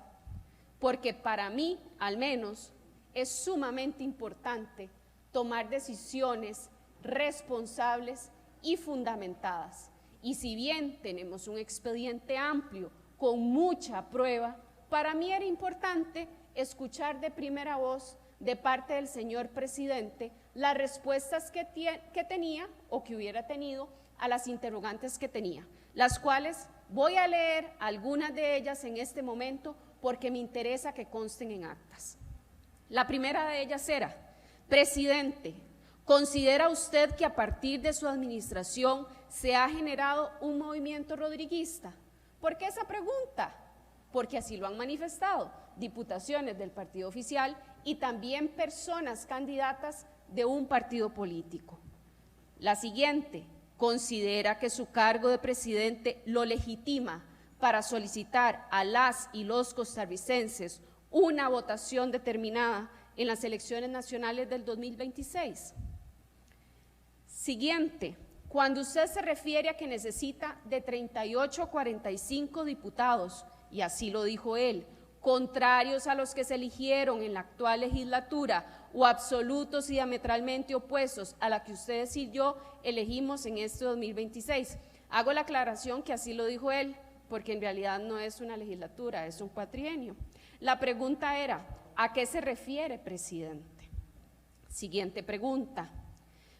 porque para mí, al menos, es sumamente importante tomar decisiones responsables y fundamentadas. Y si bien tenemos un expediente amplio con mucha prueba, para mí era importante escuchar de primera voz de parte del señor presidente las respuestas que tenía o que hubiera tenido a las interrogantes que tenía, las cuales voy a leer algunas de ellas en este momento porque me interesa que consten en actas. La primera de ellas era: presidente, ¿considera usted que a partir de su administración se ha generado un movimiento rodriguista? ¿Por qué esa pregunta? porque así lo han manifestado diputaciones del partido oficial y también personas candidatas de un partido político. La siguiente, considera que su cargo de presidente lo legitima para solicitar a las y los costarricenses una votación determinada en las elecciones nacionales del 2026. Siguiente, cuando usted se refiere a que necesita de 38 a 45 diputados, y así lo dijo él, contrarios a los que se eligieron en la actual legislatura o absolutos y diametralmente opuestos a la que ustedes y yo elegimos en este 2026. Hago la aclaración que así lo dijo él, porque en realidad no es una legislatura, es un cuatrienio. La pregunta era, ¿a qué se refiere, presidente? Siguiente pregunta.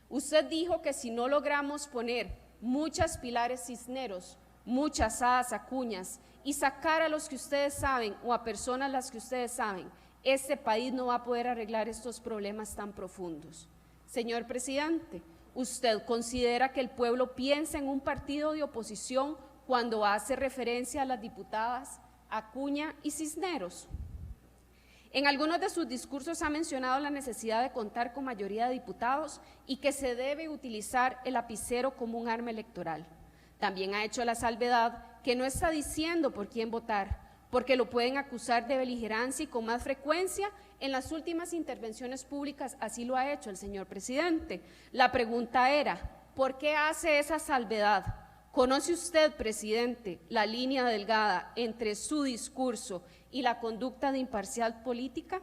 Usted dijo que si no logramos poner muchas Pilares Cisneros, muchas hadas Acuñas y sacar a los que ustedes saben o a personas las que ustedes saben, este país no va a poder arreglar estos problemas tan profundos. Señor presidente, ¿usted considera que el pueblo piensa en un partido de oposición cuando hace referencia a las diputadas Acuña y Cisneros? En algunos de sus discursos ha mencionado la necesidad de contar con mayoría de diputados y que se debe utilizar el lapicero como un arma electoral. También ha hecho la salvedad que no está diciendo por quién votar, porque lo pueden acusar de beligerancia y con más frecuencia en las últimas intervenciones públicas así lo ha hecho el señor presidente. La pregunta era, ¿por qué hace esa salvedad? ¿Conoce usted, presidente, la línea delgada entre su discurso y la conducta de imparcial política?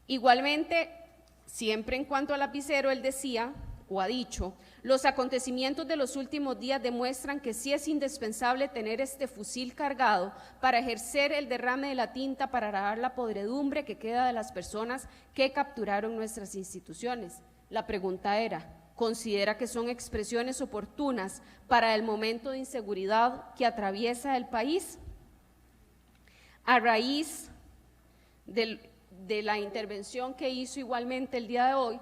Igualmente, siempre en cuanto al lapicero, él decía, o ha dicho, los acontecimientos de los últimos días demuestran que sí es indispensable tener este fusil cargado para ejercer el derrame de la tinta para arar la podredumbre que queda de las personas que capturaron nuestras instituciones. La pregunta era, ¿considera que son expresiones oportunas para el momento de inseguridad que atraviesa el país? A raíz de la intervención que hizo igualmente el día de hoy,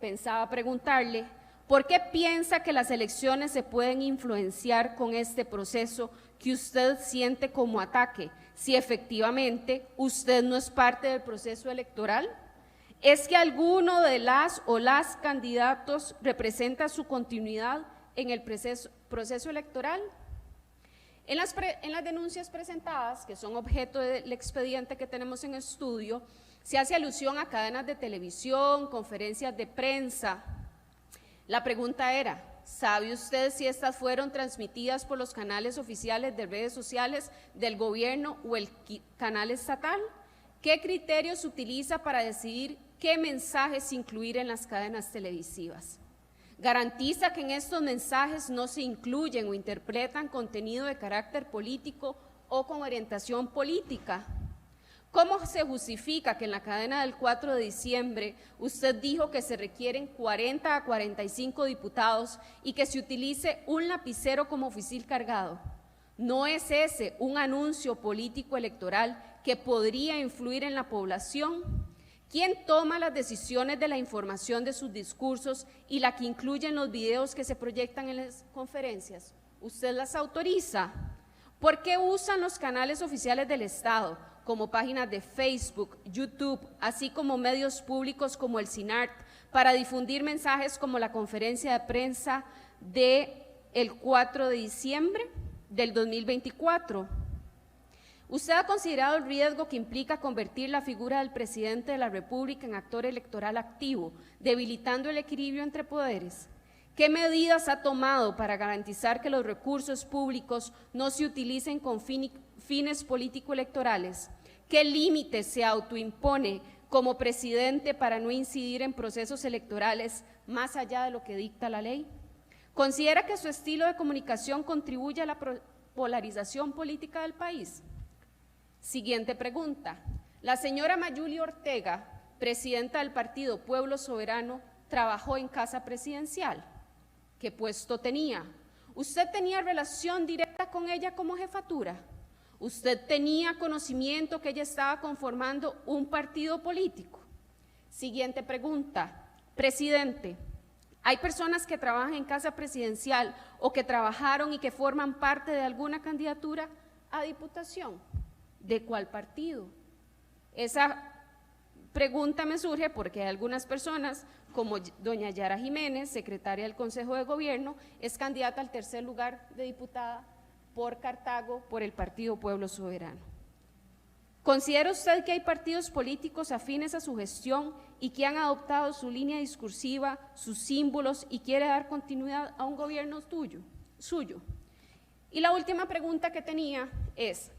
pensaba preguntarle, ¿por qué piensa que las elecciones se pueden influenciar con este proceso que usted siente como ataque, si efectivamente usted no es parte del proceso electoral? ¿Es que alguno de las o las candidatos representa su continuidad en el proceso electoral? En las denuncias presentadas, que son objeto del expediente que tenemos en estudio, se hace alusión a cadenas de televisión, conferencias de prensa. La pregunta era, ¿sabe usted si estas fueron transmitidas por los canales oficiales de redes sociales del gobierno o el canal estatal? ¿Qué criterios utiliza para decidir qué mensajes incluir en las cadenas televisivas? ¿Garantiza que en estos mensajes no se incluyen o interpretan contenido de carácter político o con orientación política? ¿Cómo se justifica que en la cadena del 4 de diciembre usted dijo que se requieren 40 a 45 diputados y que se utilice un lapicero como fusil cargado? ¿No es ese un anuncio político electoral que podría influir en la población? ¿Quién toma las decisiones de la información de sus discursos y la que incluyen los videos que se proyectan en las conferencias? ¿Usted las autoriza? ¿Por qué usan los canales oficiales del Estado, como páginas de Facebook, YouTube, así como medios públicos como el CINART, para difundir mensajes como la conferencia de prensa del 4 de diciembre del 2024? ¿Usted ha considerado el riesgo que implica convertir la figura del presidente de la República en actor electoral activo, debilitando el equilibrio entre poderes? ¿Qué medidas ha tomado para garantizar que los recursos públicos no se utilicen con fines político-electorales? ¿Qué límites se autoimpone como presidente para no incidir en procesos electorales más allá de lo que dicta la ley? ¿Considera que su estilo de comunicación contribuye a la polarización política del país? Siguiente pregunta. La señora Mayuli Ortega, presidenta del partido Pueblo Soberano, trabajó en Casa Presidencial. ¿Qué puesto tenía? ¿Usted tenía relación directa con ella como jefatura? ¿Usted tenía conocimiento que ella estaba conformando un partido político? Siguiente pregunta. Presidente, Hay personas que trabajan en Casa Presidencial o que trabajaron y que forman parte de alguna candidatura a diputación. ¿De cuál partido? Esa pregunta me surge porque hay algunas personas, como doña Yara Jiménez, secretaria del Consejo de Gobierno, es candidata al tercer lugar de diputada por Cartago, por el Partido Pueblo Soberano. ¿Considera usted que hay partidos políticos afines a su gestión y que han adoptado su línea discursiva, sus símbolos y quiere dar continuidad a un gobierno suyo? Y la última pregunta que tenía es,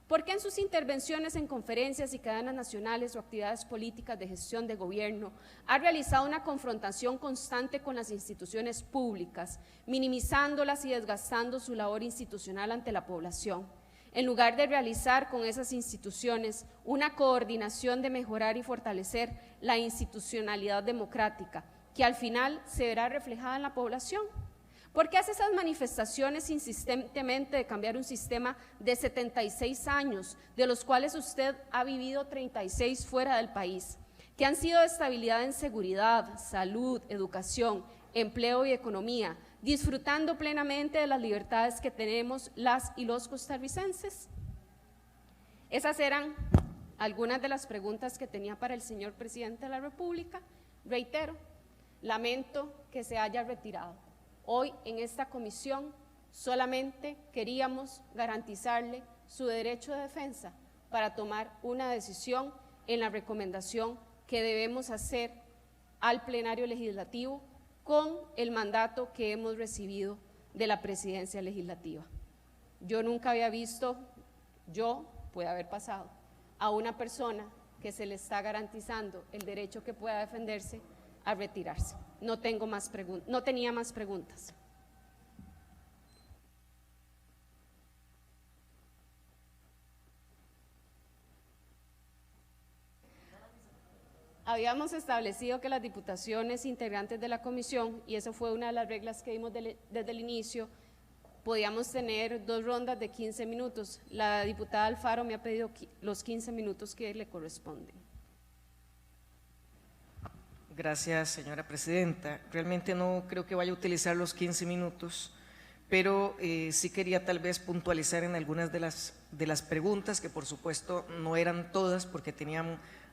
¿por qué en sus intervenciones en conferencias y cadenas nacionales o actividades políticas de gestión de gobierno ha realizado una confrontación constante con las instituciones públicas, minimizándolas y desgastando su labor institucional ante la población, en lugar de realizar con esas instituciones una coordinación de mejorar y fortalecer la institucionalidad democrática, que al final se verá reflejada en la población? ¿Por qué hace esas manifestaciones insistentemente de cambiar un sistema de 76 años, de los cuales usted ha vivido 36 fuera del país, que han sido de estabilidad en seguridad, salud, educación, empleo y economía, disfrutando plenamente de las libertades que tenemos las y los costarricenses? Esas eran algunas de las preguntas que tenía para el señor presidente de la República. Reitero, lamento que se haya retirado. Hoy en esta comisión solamente queríamos garantizarle su derecho de defensa para tomar una decisión en la recomendación que debemos hacer al plenario legislativo con el mandato que hemos recibido de la presidencia legislativa. Yo nunca había visto, puede haber pasado, a una persona que se le está garantizando el derecho que pueda defenderse a retirarse. No tenía más preguntas. Habíamos establecido que las diputaciones integrantes de la comisión, y eso fue una de las reglas que dimos desde el inicio, podíamos tener 2 rondas de 15 minutos. La diputada Alfaro me ha pedido los 15 minutos que le corresponden. Gracias, señora presidenta. Realmente no creo que vaya a utilizar los 15 minutos, pero sí quería tal vez puntualizar en algunas de las preguntas, que por supuesto no eran todas, porque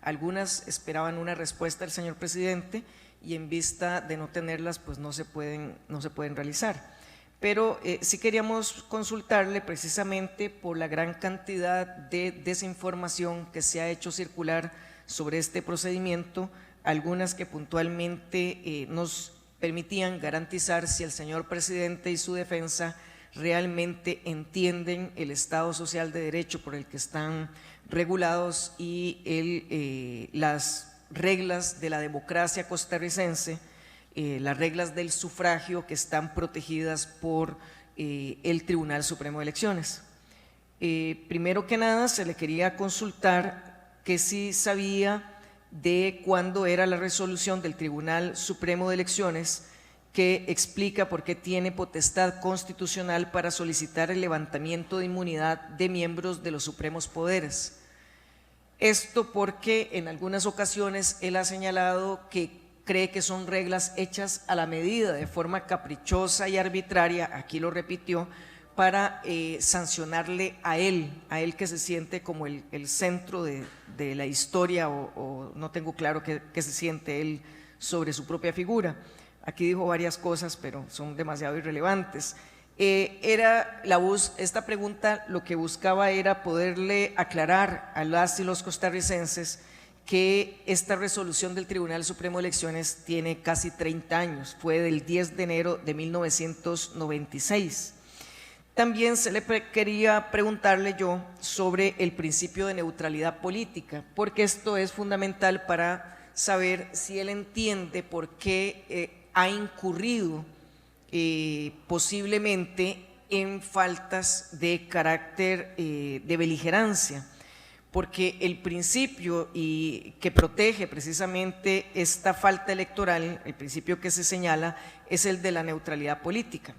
algunas esperaban una respuesta del señor presidente y en vista de no tenerlas, pues no se pueden realizar. Pero sí queríamos consultarle precisamente por la gran cantidad de desinformación que se ha hecho circular sobre este procedimiento, algunas que puntualmente nos permitían garantizar si el señor presidente y su defensa realmente entienden el Estado Social de Derecho por el que están regulados y las reglas de la democracia costarricense, las reglas del sufragio que están protegidas por el Tribunal Supremo de Elecciones. Primero que nada, se le quería consultar que si sabía de cuándo era la resolución del Tribunal Supremo de Elecciones que explica por qué tiene potestad constitucional para solicitar el levantamiento de inmunidad de miembros de los supremos poderes. Esto porque en algunas ocasiones él ha señalado que cree que son reglas hechas a la medida, de forma caprichosa y arbitraria, aquí lo repitió, para sancionarle a él que se siente como el centro de la historia, o no tengo claro qué se siente él sobre su propia figura. Aquí dijo varias cosas, pero son demasiado irrelevantes. Esta pregunta lo que buscaba era poderle aclarar a las y los costarricenses que esta resolución del Tribunal Supremo de Elecciones tiene casi 30 años, fue del 10 de enero de 1996. También quería preguntarle yo sobre el principio de neutralidad política, porque esto es fundamental para saber si él entiende por qué ha incurrido posiblemente en faltas de carácter de beligerancia, porque el principio que protege precisamente esta falta electoral, el principio que se señala, es el de la neutralidad política.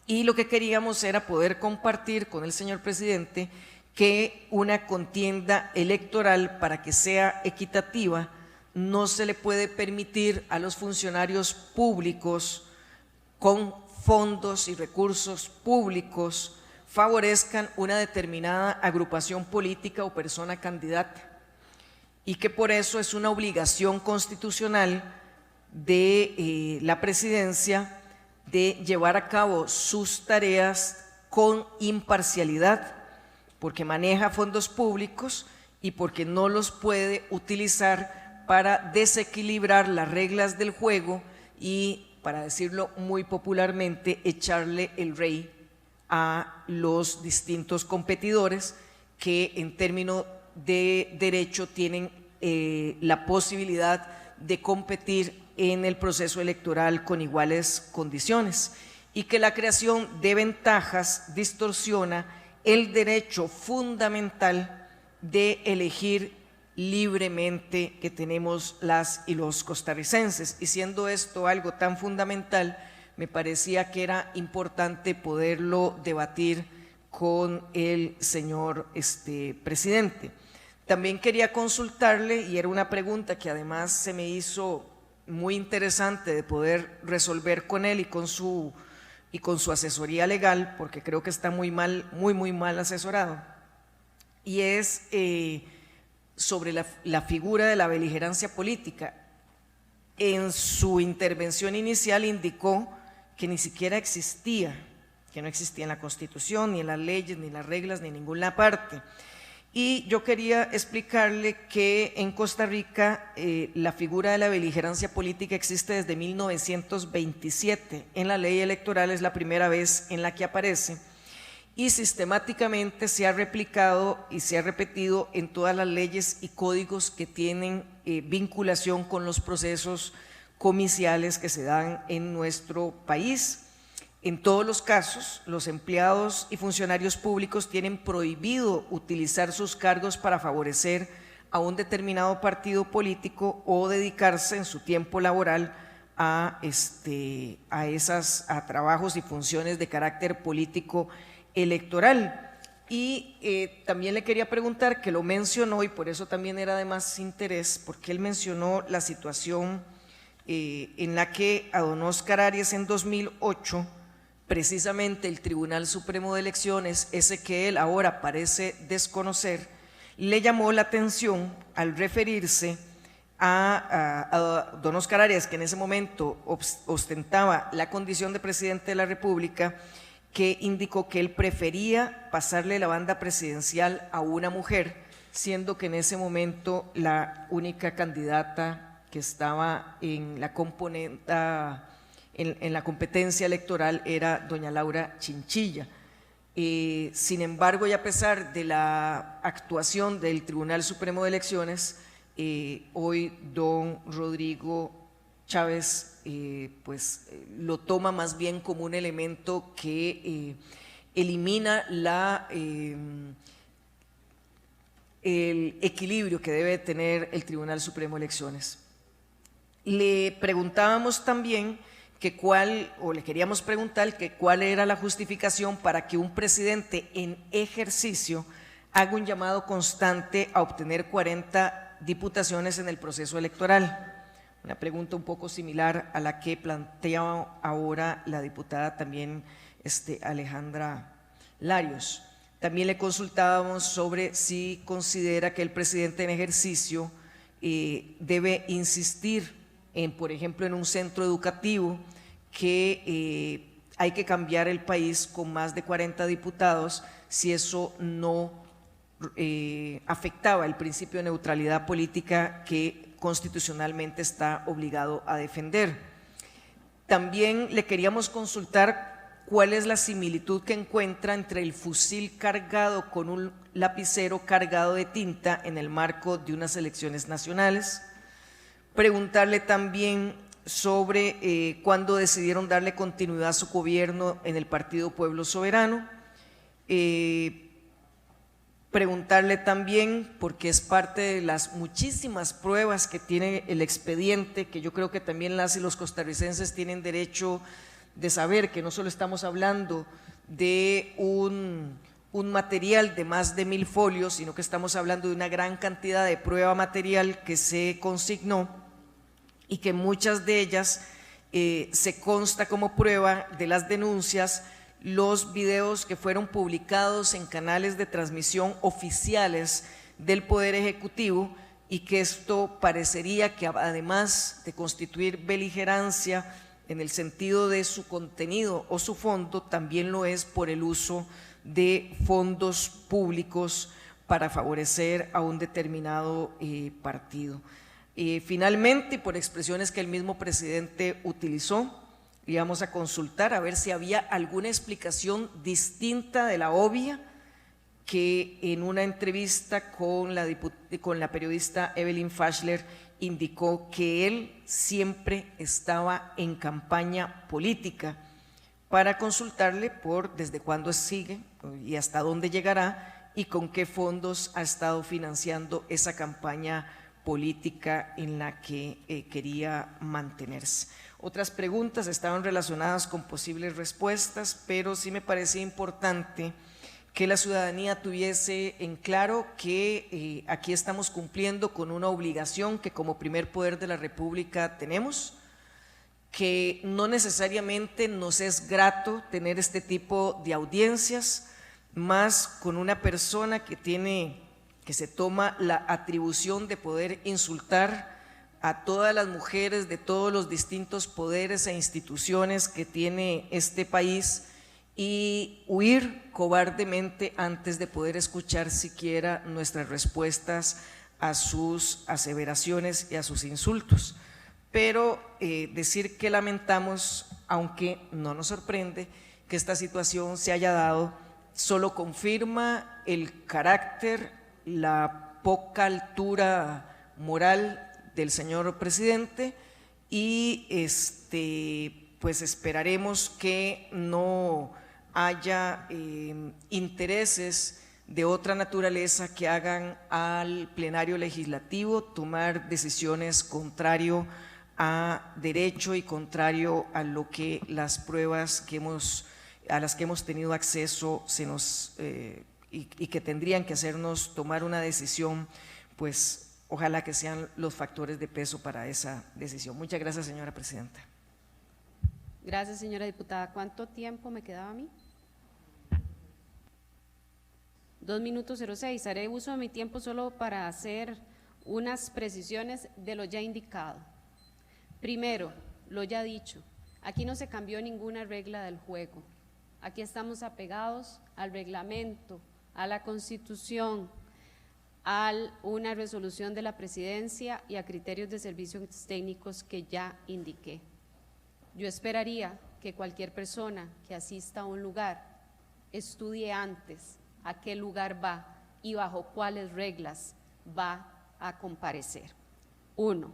Y lo que queríamos era poder compartir con el señor presidente que una contienda electoral, para que sea equitativa, no se le puede permitir a los funcionarios públicos con fondos y recursos públicos favorezcan una determinada agrupación política o persona candidata, y que por eso es una obligación constitucional de la presidencia de llevar a cabo sus tareas con imparcialidad, porque maneja fondos públicos y porque no los puede utilizar para desequilibrar las reglas del juego y, para decirlo muy popularmente, echarle el rey a los distintos competidores que en términos de derecho tienen la posibilidad de competir en el proceso electoral con iguales condiciones, y que la creación de ventajas distorsiona el derecho fundamental de elegir libremente que tenemos las y los costarricenses. Y siendo esto algo tan fundamental, me parecía que era importante poderlo debatir con el señor presidente. También quería consultarle, y era una pregunta que además se me hizo muy interesante de poder resolver con él y con su asesoría legal, porque creo que está muy mal asesorado, y es sobre la figura de la beligerancia política. En su intervención inicial indicó que ni siquiera existía, que no existía en la Constitución, ni en las leyes, ni en las reglas, ni en ninguna parte. Y yo quería explicarle que en Costa Rica la figura de la beligerancia política existe desde 1927. En la ley electoral es la primera vez en la que aparece, y sistemáticamente se ha replicado y se ha repetido en todas las leyes y códigos que tienen vinculación con los procesos comiciales que se dan en nuestro país. En todos los casos, los empleados y funcionarios públicos tienen prohibido utilizar sus cargos para favorecer a un determinado partido político o dedicarse en su tiempo laboral a trabajos y funciones de carácter político electoral. Y también le quería preguntar, que lo mencionó y por eso también era de más interés, porque él mencionó la situación en la que a don Óscar Arias en 2008, precisamente el Tribunal Supremo de Elecciones, ese que él ahora parece desconocer, le llamó la atención al referirse a don Óscar Arias, que en ese momento ostentaba la condición de presidente de la República, que indicó que él prefería pasarle la banda presidencial a una mujer, siendo que en ese momento la única candidata que estaba en la competencia electoral era doña Laura Chinchilla. Sin embargo, y a pesar de la actuación del Tribunal Supremo de Elecciones, hoy don Rodrigo Chávez lo toma más bien como un elemento que elimina el equilibrio que debe tener el Tribunal Supremo de Elecciones. Le preguntábamos también le queríamos preguntar cuál era la justificación para que un presidente en ejercicio haga un llamado constante a obtener 40 diputaciones en el proceso electoral. Una pregunta un poco similar a la que planteaba ahora la diputada también Alejandra Larios. También le consultábamos sobre si considera que el presidente en ejercicio debe insistir por ejemplo, en un centro educativo, que hay que cambiar el país con más de 40 diputados si eso no afectaba el principio de neutralidad política que constitucionalmente está obligado a defender. También le queríamos consultar cuál es la similitud que encuentra entre el fusil cargado con un lapicero cargado de tinta en el marco de unas elecciones nacionales. Preguntarle también sobre cuándo decidieron darle continuidad a su gobierno en el Partido Pueblo Soberano. Preguntarle también, porque es parte de las muchísimas pruebas que tiene el expediente, que yo creo que también las y los costarricenses tienen derecho de saber, que no solo estamos hablando de un un material de más de 1000 folios, sino que estamos hablando de una gran cantidad de prueba material que se consignó y que muchas de ellas se consta como prueba de las denuncias los videos que fueron publicados en canales de transmisión oficiales del Poder Ejecutivo, y que esto parecería que, además de constituir beligerancia en el sentido de su contenido o su fondo, también lo es por el uso de fondos públicos para favorecer a un determinado partido. Finalmente, y por expresiones que el mismo presidente utilizó, íbamos a consultar a ver si había alguna explicación distinta de la obvia, que en una entrevista con la periodista Evelyn Fashler indicó que él siempre estaba en campaña política, para consultarle por desde cuándo sigue y hasta dónde llegará y con qué fondos ha estado financiando esa campaña política en la que quería mantenerse. Otras preguntas estaban relacionadas con posibles respuestas, pero sí me parecía importante que la ciudadanía tuviese en claro que aquí estamos cumpliendo con una obligación que como primer poder de la República tenemos, que no necesariamente nos es grato tener este tipo de audiencias, más con una persona que se toma la atribución de poder insultar a todas las mujeres de todos los distintos poderes e instituciones que tiene este país, y huir cobardemente antes de poder escuchar siquiera nuestras respuestas a sus aseveraciones y a sus insultos. Pero decir que lamentamos, aunque no nos sorprende que esta situación se haya dado, solo confirma el carácter, la poca altura moral del señor presidente, y pues esperaremos que no haya intereses de otra naturaleza que hagan al plenario legislativo tomar decisiones contrario a derecho y contrario a lo que las pruebas a las que hemos tenido acceso y que tendrían que hacernos tomar una decisión, pues ojalá que sean los factores de peso para esa decisión. Muchas gracias, señora presidenta. Gracias, señora diputada. ¿Cuánto tiempo me quedaba a mí? 2 minutos 06. Haré uso de mi tiempo solo para hacer unas precisiones de lo ya indicado. Primero, lo ya dicho, aquí no se cambió ninguna regla del juego. Aquí estamos apegados al reglamento, a la Constitución, a una resolución de la Presidencia y a criterios de servicios técnicos que ya indiqué. Yo esperaría que cualquier persona que asista a un lugar estudie antes a qué lugar va y bajo cuáles reglas va a comparecer. 1.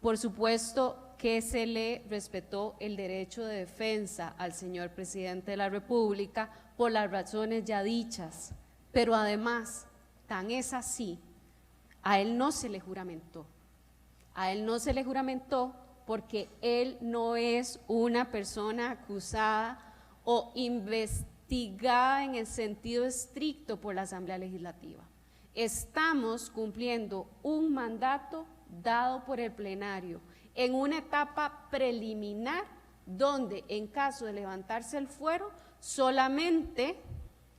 Por supuesto que se le respetó el derecho de defensa al señor presidente de la República por las razones ya dichas, pero además, tan es así, a él no se le juramentó. A él no se le juramentó porque él no es una persona acusada o investigada en el sentido estricto por la Asamblea Legislativa. Estamos cumpliendo un mandato dado por el plenario en una etapa preliminar donde, en caso de levantarse el fuero, solamente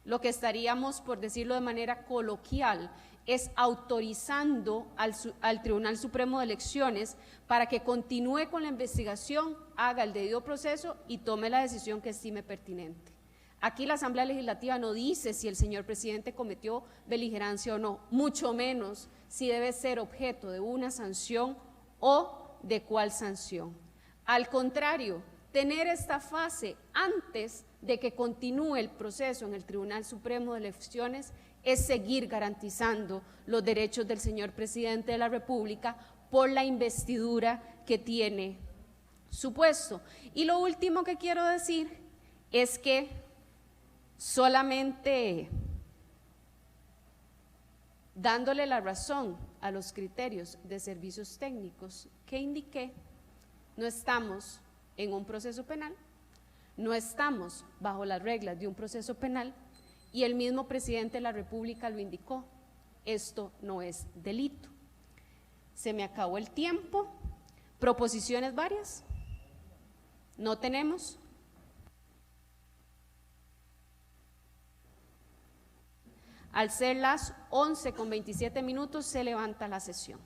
lo que estaríamos, por decirlo de manera coloquial, es autorizando al Tribunal Supremo de Elecciones para que continúe con la investigación, haga el debido proceso y tome la decisión que estime pertinente. Aquí la Asamblea Legislativa no dice si el señor presidente cometió beligerancia o no, mucho menos si debe ser objeto de una sanción o de cuál sanción. Al contrario, tener esta fase antes de que continúe el proceso en el Tribunal Supremo de Elecciones es seguir garantizando los derechos del señor presidente de la República por la investidura que tiene su puesto. Y lo último que quiero decir es que solamente dándole la razón a los criterios de servicios técnicos que indiqué, no estamos en un proceso penal, no estamos bajo las reglas de un proceso penal y el mismo presidente de la República lo indicó. Esto no es delito. Se me acabó el tiempo. ¿Proposiciones varias? ¿No tenemos? Al ser las 11:27 se levanta la sesión.